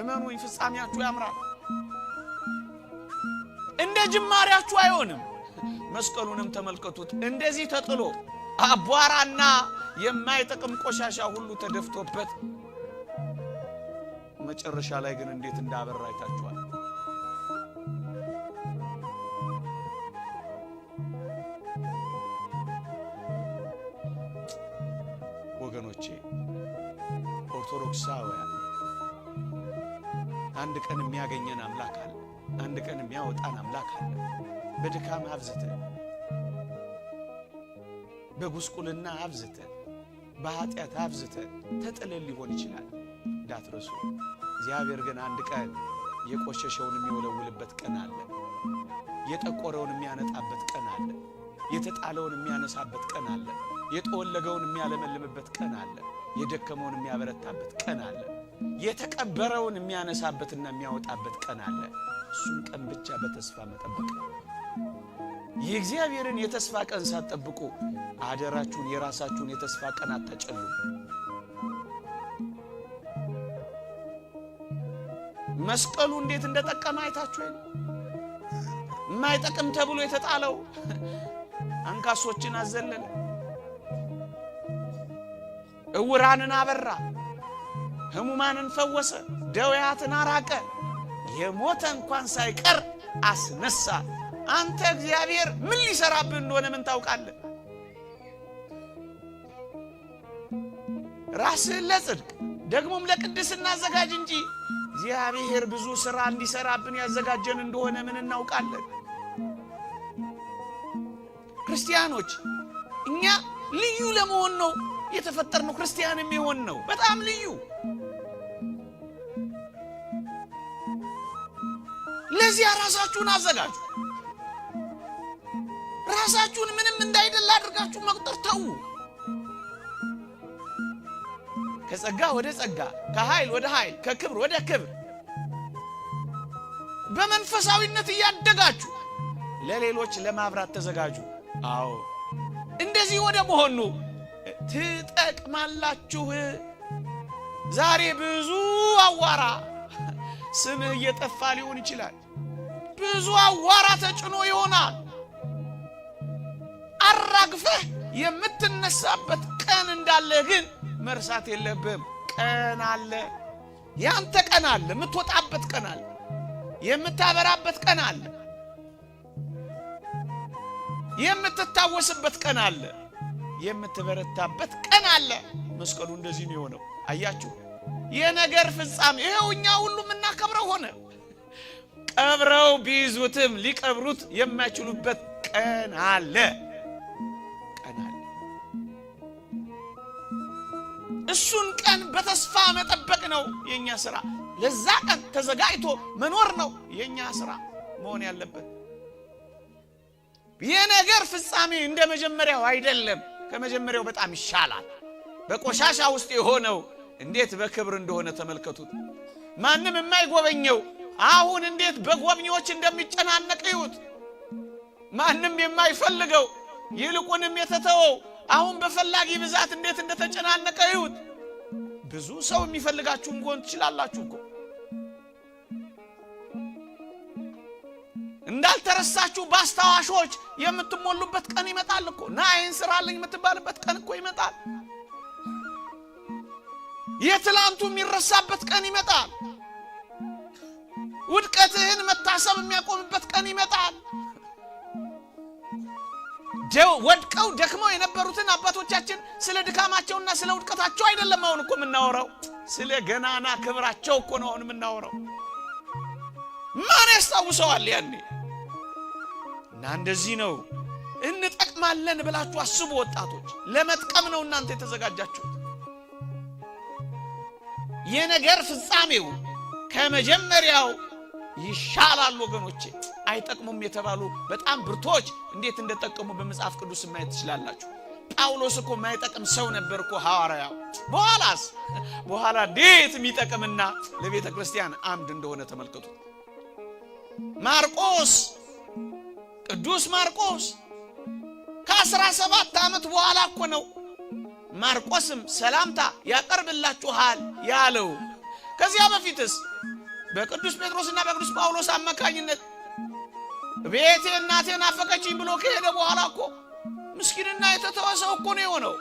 እመኑኝ ፍጻሜያችሁ ያምራል። እንደ ጅማሬያችሁ አይሆንም። መስቀሉንም ተመልከቱት። እንደዚህ ተጥሎ አቧራና የማይጠቅም ቆሻሻ ሁሉ ተደፍቶበት መጨረሻ ላይ ግን እንዴት እንዳበራ አይታችኋል። ወገኖቼ ኦርቶዶክሳውያን አንድ ቀን የሚያገኘን አምላክ አለ። አንድ ቀን የሚያወጣን አምላክ አለ። በድካም አብዝተን፣ በጉስቁልና አብዝተን፣ በኃጢአት አብዝተን ተጥለን ሊሆን ይችላል። እንዳትረሱ። እግዚአብሔር ግን አንድ ቀን የቆሸሸውን የሚወለውልበት ቀን አለ። የጠቆረውን የሚያነጣበት ቀን አለ። የተጣለውን የሚያነሳበት ቀን አለ። የጠወለገውን የሚያለመልምበት ቀን አለ። የደከመውን የሚያበረታበት ቀን አለ። የተቀበረውን የሚያነሳበትና የሚያወጣበት ቀን አለ። እሱን ቀን ብቻ በተስፋ መጠበቅ። የእግዚአብሔርን የተስፋ ቀን ሳትጠብቁ አደራችሁን የራሳችሁን የተስፋ ቀን አታጨሉ። መስቀሉ እንዴት እንደጠቀመ አይታችሁ አይደል? የማይጠቅም ተብሎ የተጣለው አንካሶችን አዘለለ፣ እውራንን አበራ፣ ህሙማንን ፈወሰ፣ ደዌያትን አራቀ፣ የሞተ እንኳን ሳይቀር አስነሳ። አንተ እግዚአብሔር ምን ሊሰራብህ እንደሆነ ምን ታውቃለህ? ራስህን ለጽድቅ ደግሞም ለቅድስና አዘጋጅ እንጂ እግዚአብሔር ብዙ ሥራ እንዲሰራብን ያዘጋጀን እንደሆነ ምን እናውቃለን? ክርስቲያኖች እኛ ልዩ ለመሆን ነው የተፈጠርነው። ክርስቲያን የሚሆን ነው በጣም ልዩ። ለዚያ ራሳችሁን አዘጋጁ። ራሳችሁን ምንም እንዳይደል አድርጋችሁ መቁጠር ተዉ። ከጸጋ ወደ ጸጋ፣ ከኃይል ወደ ኃይል፣ ከክብር ወደ ክብር በመንፈሳዊነት እያደጋችሁ ለሌሎች ለማብራት ተዘጋጁ። አዎ እንደዚህ ወደ መሆኑ ትጠቅማላችሁ። ዛሬ ብዙ አዋራ ስምህ እየጠፋ ሊሆን ይችላል። ብዙ አዋራ ተጭኖ ይሆናል። አራግፈህ የምትነሳበት ቀን እንዳለ ግን መርሳት የለብህም። ቀን አለ፣ ያንተ ቀን አለ። የምትወጣበት ቀን አለ፣ የምታበራበት ቀን አለ፣ የምትታወስበት ቀን አለ፣ የምትበረታበት ቀን አለ። መስቀሉ እንደዚህ ነው የሆነው። አያችሁ የነገር ፍጻሜ ይሄው እኛ ሁሉ የምናከብረው ሆነ። ቀብረው ቢይዙትም ሊቀብሩት የማይችሉበት ቀን አለ። እሱን ቀን በተስፋ መጠበቅ ነው የኛ ሥራ። ለዛ ቀን ተዘጋጅቶ መኖር ነው የኛ ሥራ መሆን ያለበት። የነገር ፍጻሜ እንደ መጀመሪያው አይደለም፣ ከመጀመሪያው በጣም ይሻላል። በቆሻሻ ውስጥ የሆነው እንዴት በክብር እንደሆነ ተመልከቱት። ማንም የማይጎበኘው አሁን እንዴት በጎብኚዎች እንደሚጨናነቅ ይዩት። ማንም የማይፈልገው ይልቁንም የተተወው አሁን በፈላጊ ብዛት እንዴት እንደተጨናነቀ ይዩት። ብዙ ሰው የሚፈልጋችሁ እንኳን ትችላላችሁ እኮ። እንዳልተረሳችሁ ባስታዋሾች የምትሞሉበት ቀን ይመጣል እኮ። ና ይህን ስራልኝ የምትባልበት ቀን እኮ ይመጣል። የትላንቱ የሚረሳበት ቀን ይመጣል። ውድቀትህን መታሰብ የሚያቆምበት ቀን ይመጣል። ወድቀው ደክመው የነበሩትን አባቶቻችን ስለ ድካማቸውና ስለ ውድቀታቸው አይደለም አሁን እኮ የምናወራው፣ ስለ ገናና ክብራቸው እኮ ነው አሁን የምናወራው። ማን ያስታውሰዋል ያኔ? እና እንደዚህ ነው እንጠቅማለን ብላችሁ አስቡ ወጣቶች። ለመጥቀም ነው እናንተ የተዘጋጃችሁት። የነገር ፍጻሜው ከመጀመሪያው ይሻላል ወገኖቼ። አይጠቅሙም የተባሉ በጣም ብርቶች እንዴት እንደተጠቀሙ በመጽሐፍ ቅዱስ ማየት ትችላላችሁ። ጳውሎስ እኮ የማይጠቅም ሰው ነበር እኮ ሐዋርያው። በኋላ እንዴት የሚጠቅምና ለቤተ ክርስቲያን አምድ እንደሆነ ተመልከቱ። ማርቆስ፣ ቅዱስ ማርቆስ ከ17 ዓመት በኋላ እኮ ነው ማርቆስም ሰላምታ ያቀርብላችኋል ያለው። ከዚያ በፊትስ በቅዱስ ጴጥሮስና በቅዱስ ጳውሎስ አማካኝነት ቤቴ እናቴን አፈቀችኝ ብሎ ከሄደ በኋላ እኮ ምስኪንና የተተወ ሰው እኮ ነው የሆነው።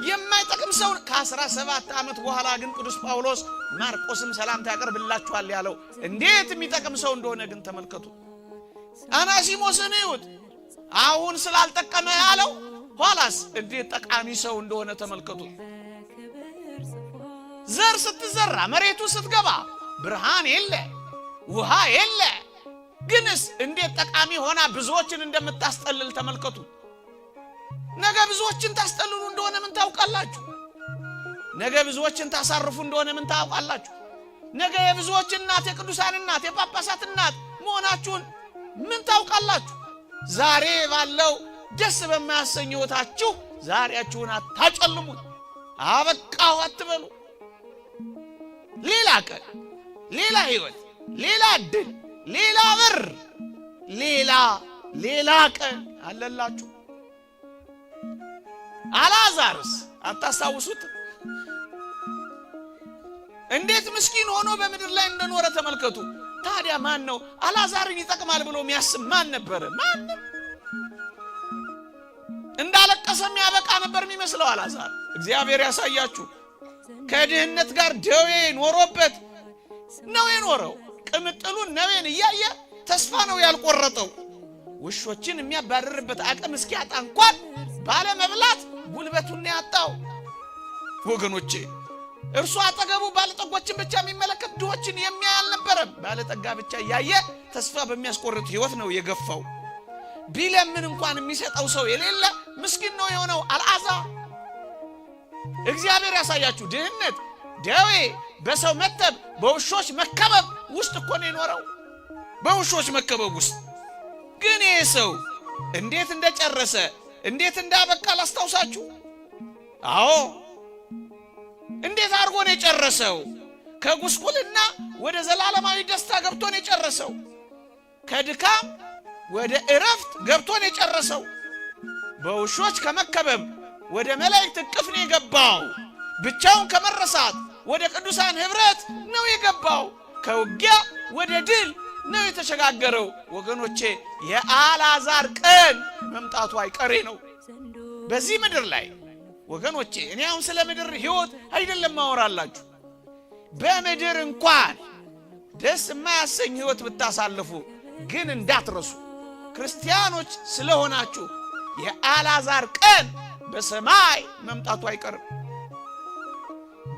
የማይጠቅም ሰው ከ17 ዓመት በኋላ ግን ቅዱስ ጳውሎስ ማርቆስም ሰላምታ ያቀርብላችኋል ያለው እንዴት የሚጠቅም ሰው እንደሆነ ግን ተመልከቱ። አናሲሞስን እዩት። አሁን ስላልጠቀመ ያለው ኋላስ እንዴት ጠቃሚ ሰው እንደሆነ ተመልከቱ። ዘር ስትዘራ መሬቱ ስትገባ ብርሃን የለ ውሃ የለ፣ ግንስ እንዴት ጠቃሚ ሆና ብዙዎችን እንደምታስጠልል ተመልከቱ። ነገ ብዙዎችን ታስጠልሉ እንደሆነ ምን ታውቃላችሁ? ነገ ብዙዎችን ታሳርፉ እንደሆነ ምን ታውቃላችሁ? ነገ የብዙዎች እናት፣ የቅዱሳን እናት፣ የጳጳሳት እናት መሆናችሁን ምን ታውቃላችሁ? ዛሬ ባለው ደስ በማያሰኝ ሕይወታችሁ ዛሬያችሁን አታጨልሙት። አበቃው አትበሉ። ሌላ ቀን፣ ሌላ ሕይወት፣ ሌላ ዕድል፣ ሌላ በር፣ ሌላ ቀን አለላችሁ። አልዓዛርስ አታስታውሱት? እንዴት ምስኪን ሆኖ በምድር ላይ እንደኖረ ተመልከቱ። ታዲያ ማን ነው አልዓዛርን ይጠቅማል ብሎ የሚያስብ? ማን ነበረ? ማንም። እንዳለቀሰ የሚያበቃ ነበር የሚመስለው አልዓዛር። እግዚአብሔር ያሳያችሁ። ከድህነት ጋር ደዌ ኖሮበት ነው የኖረው። ቅምጥሉን ነዌን እያየ ተስፋ ነው ያልቆረጠው። ውሾችን የሚያባርርበት አቅም እስኪያጣ እንኳን ባለመብላት ጉልበቱን ያጣው። ወገኖቼ እርሱ አጠገቡ ባለጠጎችን ብቻ የሚመለከት ድሆችን የሚያይ አልነበረም። ባለጠጋ ብቻ እያየ ተስፋ በሚያስቆርጥ ሕይወት ነው የገፋው። ቢለምን እንኳን የሚሰጠው ሰው የሌለ ምስኪን ነው የሆነው አልዓዛር። እግዚአብሔር ያሳያችሁ። ድህነት፣ ደዌ፣ በሰው መተብ፣ በውሾች መከበብ ውስጥ እኮ ነው የኖረው። በውሾች መከበብ ውስጥ ግን ይህ ሰው እንዴት እንደጨረሰ እንዴት እንዳበቃ ላስታውሳችሁ። አዎ እንዴት አድርጎ ነው የጨረሰው? ከጉስቁልና ወደ ዘላለማዊ ደስታ ገብቶ ነው የጨረሰው። ከድካም ወደ እረፍት ገብቶ ነው የጨረሰው። በውሾች ከመከበብ ወደ መላእክት እቅፍ ነው የገባው። ብቻውን ከመረሳት ወደ ቅዱሳን ኅብረት ነው የገባው። ከውጊያ ወደ ድል ነው የተሸጋገረው። ወገኖቼ የአልዓዛር ቀን መምጣቱ አይቀሬ ነው በዚህ ምድር ላይ። ወገኖቼ እኔ አሁን ስለ ምድር ሕይወት አይደለም ማወራላችሁ። በምድር እንኳን ደስ የማያሰኝ ሕይወት ብታሳልፉ ግን እንዳትረሱ፣ ክርስቲያኖች ስለሆናችሁ የአልዓዛር ቀን በሰማይ መምጣቱ አይቀርም።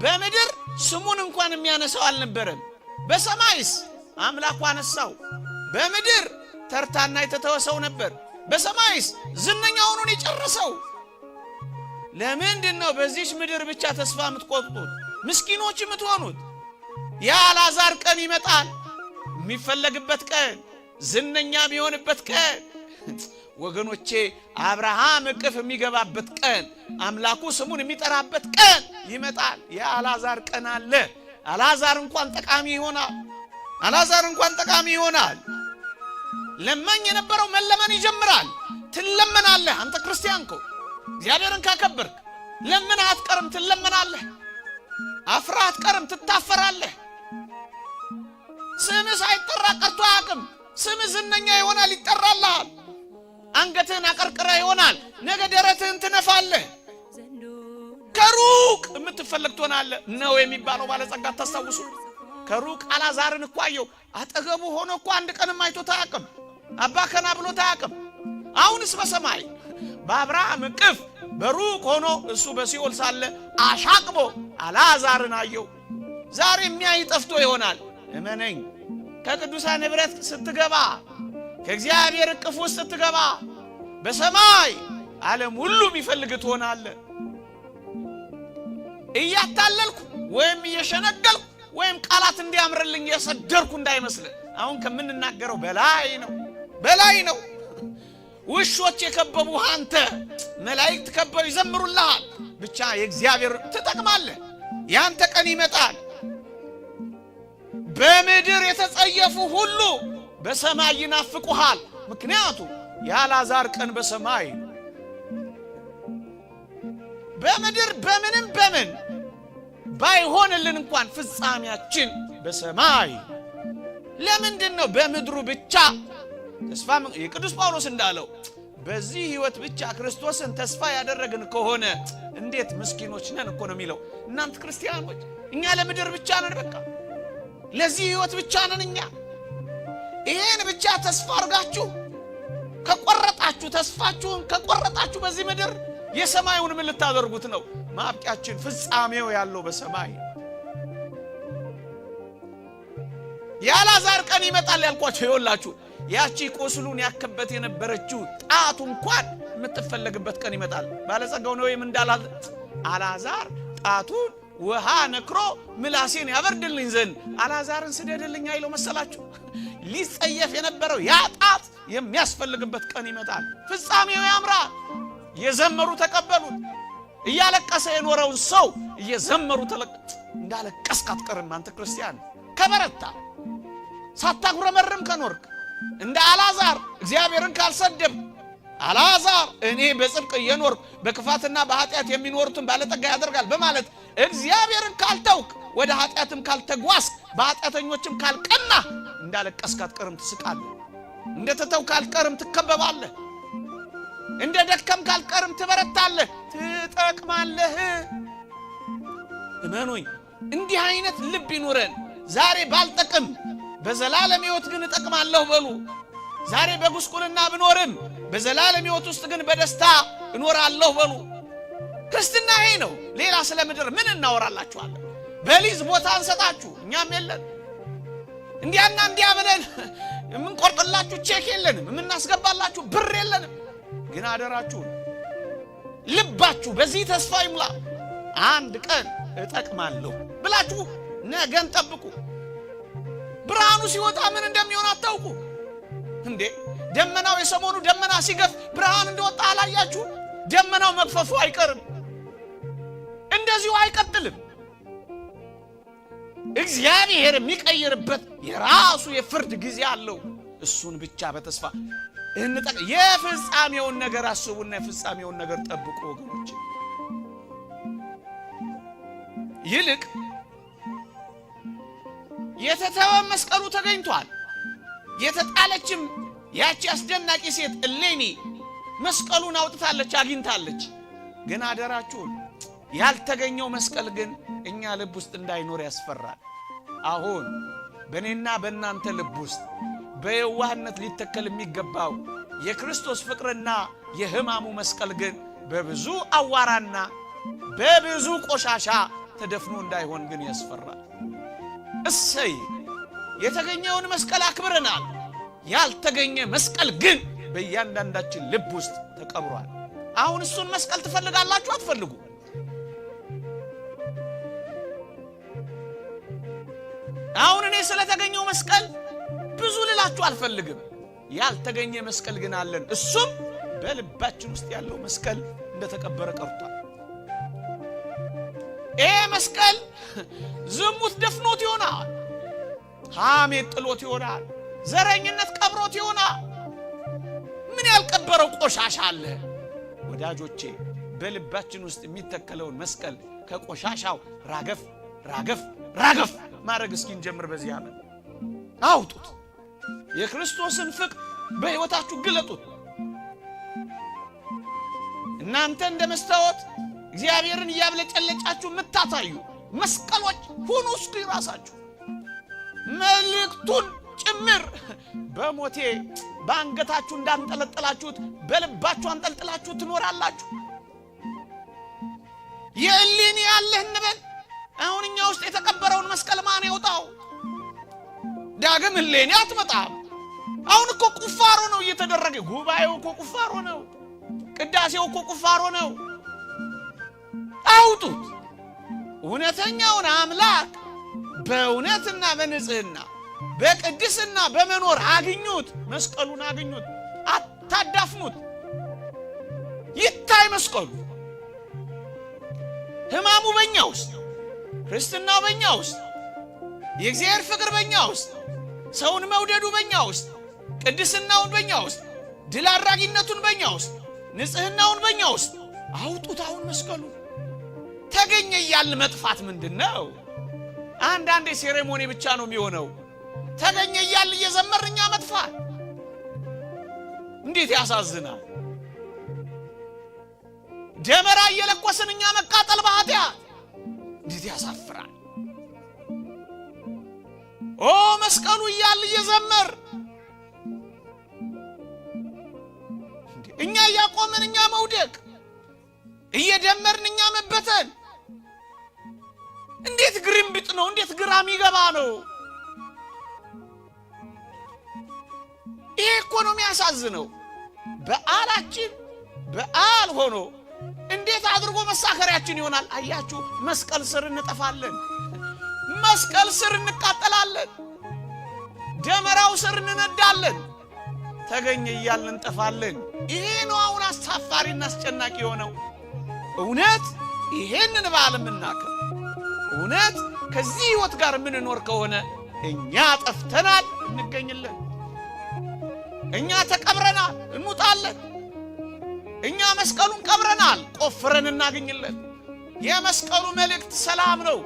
በምድር ስሙን እንኳን የሚያነሳው አልነበረም። በሰማይስ አምላኩ አነሳው። በምድር ተርታና የተተወሰው ነበር። በሰማይስ ዝነኛ ሆኖን የጨረሰው። ለምንድን ነው በዚህች ምድር ብቻ ተስፋ የምትቆርጡት? ምስኪኖች የምትሆኑት? የአልዓዛር ቀን ይመጣል። የሚፈለግበት ቀን፣ ዝነኛ የሚሆንበት ቀን። ወገኖቼ አብርሃም እቅፍ የሚገባበት ቀን፣ አምላኩ ስሙን የሚጠራበት ቀን ይመጣል። የአልዓዛር ቀን አለ። አልዓዛር እንኳን ጠቃሚ ይሆናል። አልዓዛር እንኳን ጠቃሚ ይሆናል። ለማኝ የነበረው መለመን ይጀምራል። ትለመናለህ። አንተ ክርስቲያን እኮ እግዚአብሔርን ካከበርክ ለምን አትቀርም? ትለመናለህ። አፍራ አትቀርም፣ ትታፈራለህ። ስምህ ሳይጠራ ቀርቶ አያውቅም። ስምህ ዝነኛ ይሆናል፣ ይጠራልሃል። አንገትህን አቀርቅረህ ይሆናል፣ ነገ ደረትህን ትነፋለህ። ከሩቅ የምትፈለግ ትሆናለህ። ነው የሚባለው ባለጸጋ ታስታውሱ? ከሩቅ አልዓዛርን እኮ አየው። አጠገቡ ሆኖ እኮ አንድ ቀንም አይቶት አያውቅም። አባ ከና ብሎት አያውቅም። አሁንስ በሰማይ በአብርሃም እቅፍ በሩቅ ሆኖ እሱ በሲኦል ሳለ አሻቅቦ አልዓዛርን አየው። ዛሬ የሚያይ ጠፍቶ ይሆናል። እመነኝ፣ ከቅዱሳን ኅብረት ስትገባ፣ ከእግዚአብሔር እቅፍ ውስጥ ስትገባ በሰማይ ዓለም ሁሉ የሚፈልግ ትሆናለህ። እያታለልኩ ወይም እየሸነገልኩ ወይም ቃላት እንዲያምርልኝ የሰደርኩ እንዳይመስል። አሁን ከምንናገረው በላይ ነው። ውሾች የከበቡ አንተ መላእክት ከበው ይዘምሩልሃል። ብቻ የእግዚአብሔር ትጠቅማለህ። ያንተ ቀን ይመጣል። በምድር የተጸየፉ ሁሉ በሰማይ ይናፍቁሃል። ምክንያቱም የአልዓዛር ቀን በሰማይ ነው። በምድር በምን ባይሆንልን እንኳን ፍጻሜያችን በሰማይ። ለምንድን ነው በምድሩ ብቻ ተስፋ? የቅዱስ ጳውሎስ እንዳለው በዚህ ሕይወት ብቻ ክርስቶስን ተስፋ ያደረግን ከሆነ እንዴት ምስኪኖች ነን እኮ ነው የሚለው። እናንተ ክርስቲያኖች እኛ ለምድር ብቻ ነን፣ በቃ ለዚህ ሕይወት ብቻ ነን እኛ። ይሄን ብቻ ተስፋ አድርጋችሁ ከቆረጣችሁ፣ ተስፋችሁን ከቆረጣችሁ በዚህ ምድር የሰማዩን ምን ልታደርጉት ነው? ማብቂያችን ፍጻሜው ያለው በሰማይ። የአልዓዛር ቀን ይመጣል ያልኳችሁ ይኸውላችሁ፣ ያቺ ቁስሉን ያከበት የነበረችው ጣቱ እንኳን የምትፈለግበት ቀን ይመጣል። ባለጸጋው ነው ወይም እንዳላል አልዓዛር ጣቱን ውሃ ነክሮ ምላሴን ያበርድልኝ ዘንድ አልዓዛርን ስደድልኝ አይለው መሰላችሁ? ሊጸየፍ የነበረው ያ ጣት የሚያስፈልግበት ቀን ይመጣል። ፍጻሜው ያምራል። የዘመሩ ተቀበሉት። እያለቀሰ የኖረውን ሰው እየዘመሩ እንዳለቀስክ አትቀርም አንተ ክርስቲያን። ከበረታ ሳታጉረመርም ከኖርክ እንደ አልዓዛር እግዚአብሔርን ካልሰደብ፣ አልዓዛር እኔ በጽድቅ እየኖርኩ በክፋትና በኃጢአት የሚኖሩትን ባለጠጋ ያደርጋል በማለት እግዚአብሔርን ካልተውክ፣ ወደ ኃጢአትም ካልተጓዝክ፣ በኃጢአተኞችም ካልቀና እንዳለቀስክ አትቀርም፣ ትስቃለህ። እንደ ተተው ካልቀርም ትከበባለህ። እንደ ደከም ካልቀርም ትበረታለህ፣ ትጠቅማለህ። እመኑኝ፣ እንዲህ አይነት ልብ ይኑረን። ዛሬ ባልጠቅም በዘላለም ሕይወት ግን እጠቅማለሁ በሉ። ዛሬ በጉስቁልና ብኖርም በዘላለም ሕይወት ውስጥ ግን በደስታ እኖራለሁ በሉ። ክርስትና ይሄ ነው። ሌላ ስለ ምድር ምን እናወራላችኋለን? በሊዝ ቦታ እንሰጣችሁ እኛም የለን። እንዲያና እንዲያ ብለን የምንቆርጥላችሁ ቼክ የለንም፣ የምናስገባላችሁ ብር የለንም። ግን አደራችሁን ልባችሁ በዚህ ተስፋ ይሙላ። አንድ ቀን እጠቅማለሁ ብላችሁ ነገን ጠብቁ። ብርሃኑ ሲወጣ ምን እንደሚሆን አታውቁ እንዴ? ደመናው የሰሞኑ ደመና ሲገፍ ብርሃን እንደወጣ አላያችሁ? ደመናው መግፈፉ አይቀርም፣ እንደዚሁ አይቀጥልም። እግዚአብሔር የሚቀይርበት የራሱ የፍርድ ጊዜ አለው። እሱን ብቻ በተስፋ የፍጻሜውን ነገር አስቡና የፍጻሜውን ነገር ጠብቁ ወገኖች። ይልቅ የተተወ መስቀሉ ተገኝቷል። የተጣለችም ያቺ አስደናቂ ሴት እሌኒ መስቀሉን አውጥታለች፣ አግኝታለች። ግን አደራችሁን ያልተገኘው መስቀል ግን እኛ ልብ ውስጥ እንዳይኖር ያስፈራል። አሁን በእኔና በእናንተ ልብ ውስጥ በየዋህነት ሊተከል የሚገባው የክርስቶስ ፍቅርና የሕማሙ መስቀል ግን በብዙ አዋራና በብዙ ቆሻሻ ተደፍኖ እንዳይሆን ግን ያስፈራል። እሰይ የተገኘውን መስቀል አክብረናል። ያልተገኘ መስቀል ግን በእያንዳንዳችን ልብ ውስጥ ተቀብሯል። አሁን እሱን መስቀል ትፈልጋላችሁ አትፈልጉ? አሁን እኔ ስለተገኘው መስቀል ብዙ ልላችሁ አልፈልግም። ያልተገኘ መስቀል ግን አለን። እሱም በልባችን ውስጥ ያለው መስቀል እንደተቀበረ ቀርቷል። ይሄ መስቀል ዝሙት ደፍኖት ይሆናል፣ ሐሜት ጥሎት ይሆናል፣ ዘረኝነት ቀብሮት ይሆናል። ምን ያልቀበረው ቆሻሻ አለ? ወዳጆቼ በልባችን ውስጥ የሚተከለውን መስቀል ከቆሻሻው ራገፍ ራገፍ ራገፍ ማድረግ እስኪንጀምር በዚህ ዓመት አውጡት። የክርስቶስን ፍቅር በሕይወታችሁ ግለጡት። እናንተ እንደ መስታወት እግዚአብሔርን እያብለጨለጫችሁ የምታታዩ መስቀሎች ሁኑ። እስኪ ራሳችሁ መልእክቱን ጭምር በሞቴ በአንገታችሁ እንዳንጠለጠላችሁት በልባችሁ አንጠልጥላችሁ ትኖራላችሁ። የእሌኒ ያለህ እንበል። አሁን እኛ ውስጥ የተቀበረውን መስቀል ማን ያውጣው? ዳግም እሌኒ አትመጣም። አሁን እኮ ቁፋሮ ነው እየተደረገ። ጉባኤው እኮ ቁፋሮ ነው። ቅዳሴው እኮ ቁፋሮ ነው። አውጡት። እውነተኛውን አምላክ በእውነትና በንጽህና በቅድስና በመኖር አግኙት። መስቀሉን አግኙት፣ አታዳፍኑት። ይታይ መስቀሉ። ሕማሙ በእኛ ውስጥ፣ ክርስትናው በእኛ ውስጥ፣ የእግዚአብሔር ፍቅር በእኛ ውስጥ፣ ሰውን መውደዱ በእኛ ውስጥ፣ ቅድስናውን በእኛ ውስጥ፣ ድል አድራጊነቱን በእኛ ውስጥ፣ ንጽህናውን በእኛ ውስጥ አውጡት። አሁን መስቀሉ ተገኘ እያልን መጥፋት ምንድን ነው? አንዳንዴ ሴሬሞኒ ብቻ ነው የሚሆነው። ተገኘ እያልን እየዘመርን እኛ መጥፋት እንዴት ያሳዝናል! ደመራ እየለኮስን እኛ መቃጠል በኃጢአት እንዴት ያሳፍራል! ኦ መስቀሉ እያልን እየዘመር እኛ እያቆምን እኛ መውደቅ፣ እየደመርን እኛ መበተን እንዴት ግርምብጥ ነው! እንዴት ግራም ይገባ ነው! ይሄ እኮ ነው የሚያሳዝነው። በዓላችን በዓል ሆኖ እንዴት አድርጎ መሳከሪያችን ይሆናል? አያችሁ፣ መስቀል ስር እንጠፋለን፣ መስቀል ስር እንቃጠላለን፣ ደመራው ስር እንነዳለን፣ ተገኘ እያልን እንጠፋለን። ይሄ ነው አሁን አሳፋሪና አስጨናቂ የሆነው። እውነት ይሄንን በዓል የምናከብር እውነት ከዚህ ሕይወት ጋር የምንኖር ከሆነ እኛ ጠፍተናል፣ እንገኝለን። እኛ ተቀብረናል፣ እንውጣለን። እኛ መስቀሉን ቀብረናል፣ ቆፍረን እናገኝለን። የመስቀሉ መልእክት ሰላም ነው።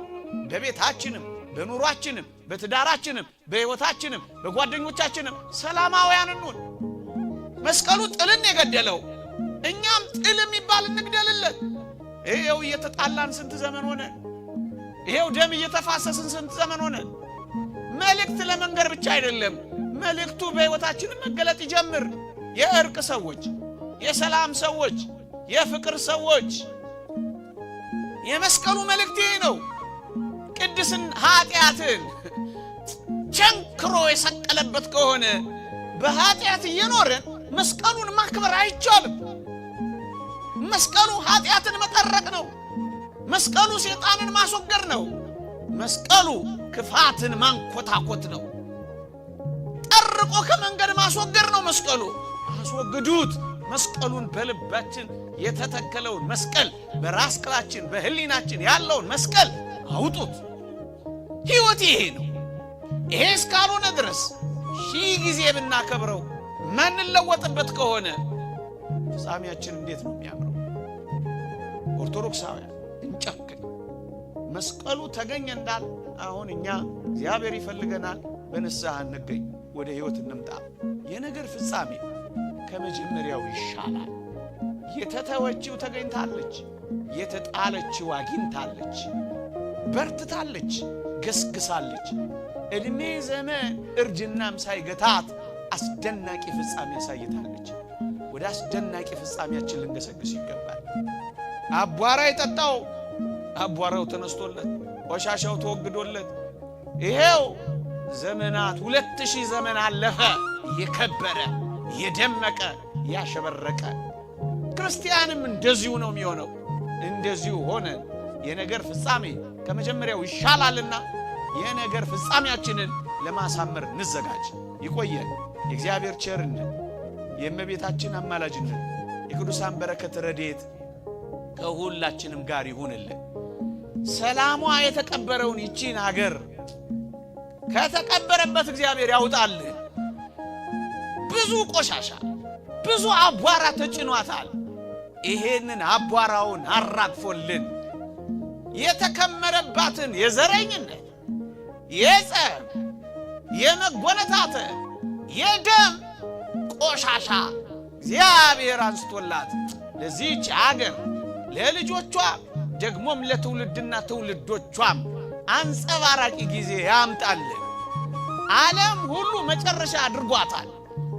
በቤታችንም፣ በኑሯችንም፣ በትዳራችንም፣ በሕይወታችንም፣ በጓደኞቻችንም ሰላማውያን እንሁን። መስቀሉ ጥልን የገደለው እኛም ጥል የሚባል እንግደልለን። ይሄው እየተጣላን ስንት ዘመን ሆነ። ይሄው ደም እየተፋሰስን ስንት ዘመን ሆነ። መልእክት ለመንገር ብቻ አይደለም፣ መልእክቱ በሕይወታችን መገለጥ ይጀምር። የእርቅ ሰዎች፣ የሰላም ሰዎች፣ የፍቅር ሰዎች። የመስቀሉ መልእክት ይሄ ነው። ቅድስን ኃጢአትን ቸንክሮ የሰቀለበት ከሆነ በኃጢአት እየኖርን መስቀሉን ማክበር አይቻልም። መስቀሉ ኃጢአትን መጠረቅ ነው። መስቀሉ ሰይጣንን ማስወገድ ነው። መስቀሉ ክፋትን ማንኮታኮት ነው። ጠርቆ ከመንገድ ማስወገድ ነው። መስቀሉ አስወግዱት። መስቀሉን በልባችን የተተከለውን መስቀል፣ በራስ ቅላችን በህሊናችን ያለውን መስቀል አውጡት። ሕይወት ይሄ ነው። ይሄ እስካልሆነ ድረስ ሺህ ጊዜ ብናከብረው ማንለወጥበት ከሆነ ፍጻሜያችን እንዴት ነው የሚያምረው? ኦርቶዶክሳውያን እንጨክን። መስቀሉ ተገኘ እንዳል አሁን እኛ እግዚአብሔር ይፈልገናል። በንስሐ እንገኝ፣ ወደ ሕይወት እንምጣ። የነገር ፍጻሜ ከመጀመሪያው ይሻላል። የተተወችው ተገኝታለች፣ የተጣለችው አግኝታለች፣ በርትታለች፣ ገስግሳለች። ዕድሜ ዘመን እርጅናም ሳይገታት አስደናቂ ፍጻሜ ያሳይታለች። ወደ አስደናቂ ፍጻሜያችን ልንገሰግስ ይገባል። አቧራ የጠጣው አቧራው ተነስቶለት፣ ቆሻሻው ተወግዶለት፣ ይሄው ዘመናት 2000 ዘመን አለፈ። የከበረ የደመቀ ያሸበረቀ ክርስቲያንም እንደዚሁ ነው የሚሆነው። እንደዚሁ ሆነ። የነገር ፍጻሜ ከመጀመሪያው ይሻላልና የነገር ፍጻሜያችንን ለማሳመር እንዘጋጅ። ይቆየን። የእግዚአብሔር ቸርነት፣ የእመቤታችን አማላጅነት፣ የቅዱሳን በረከት ረድኤት ከሁላችንም ጋር ይሁንልን። ሰላሟ የተቀበረውን ይቺን ሀገር ከተቀበረበት እግዚአብሔር ያውጣልን። ብዙ ቆሻሻ፣ ብዙ አቧራ ተጭኗታል። ይሄንን አቧራውን አራግፎልን የተከመረባትን የዘረኝነት፣ የጸብ፣ የመጎነታተ፣ የደም ቆሻሻ እግዚአብሔር አንስቶላት ለዚህች አገር ለልጆቿ ደግሞም ለትውልድና ትውልዶቿም አንጸባራቂ ጊዜ ያምጣልን። ዓለም ሁሉ መጨረሻ አድርጓታል።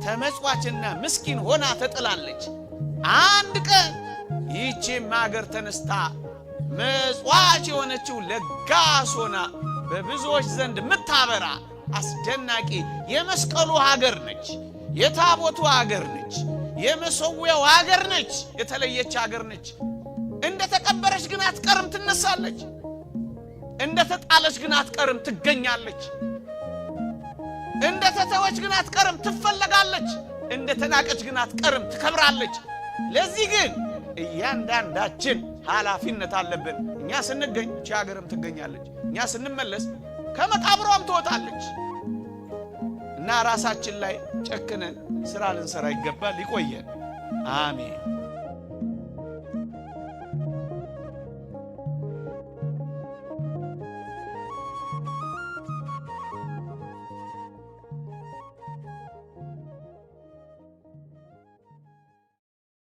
ተመጽዋችና ምስኪን ሆና ተጥላለች። አንድ ቀን ይህቺም አገር ተነስታ መጽዋች የሆነችው ለጋስ ሆና በብዙዎች ዘንድ የምታበራ አስደናቂ የመስቀሉ ሀገር ነች። የታቦቱ ሀገር ነች። የመሰዊያው ሀገር ነች። የተለየች ሀገር ነች። እንደ ተቀበረች ግን አትቀርም፣ ትነሳለች። እንደ ተጣለች ግን አትቀርም፣ ትገኛለች። እንደ ተተወች ግን አትቀርም፣ ትፈለጋለች። እንደ ተናቀች ግን አትቀርም፣ ትከብራለች። ለዚህ ግን እያንዳንዳችን ኃላፊነት አለብን። እኛ ስንገኝ እቺ ሀገርም ትገኛለች፣ እኛ ስንመለስ ከመቃብሯም ትወጣለች። እና ራሳችን ላይ ጨክነን ስራ ልንሰራ ይገባል። ይቆየን። አሜን።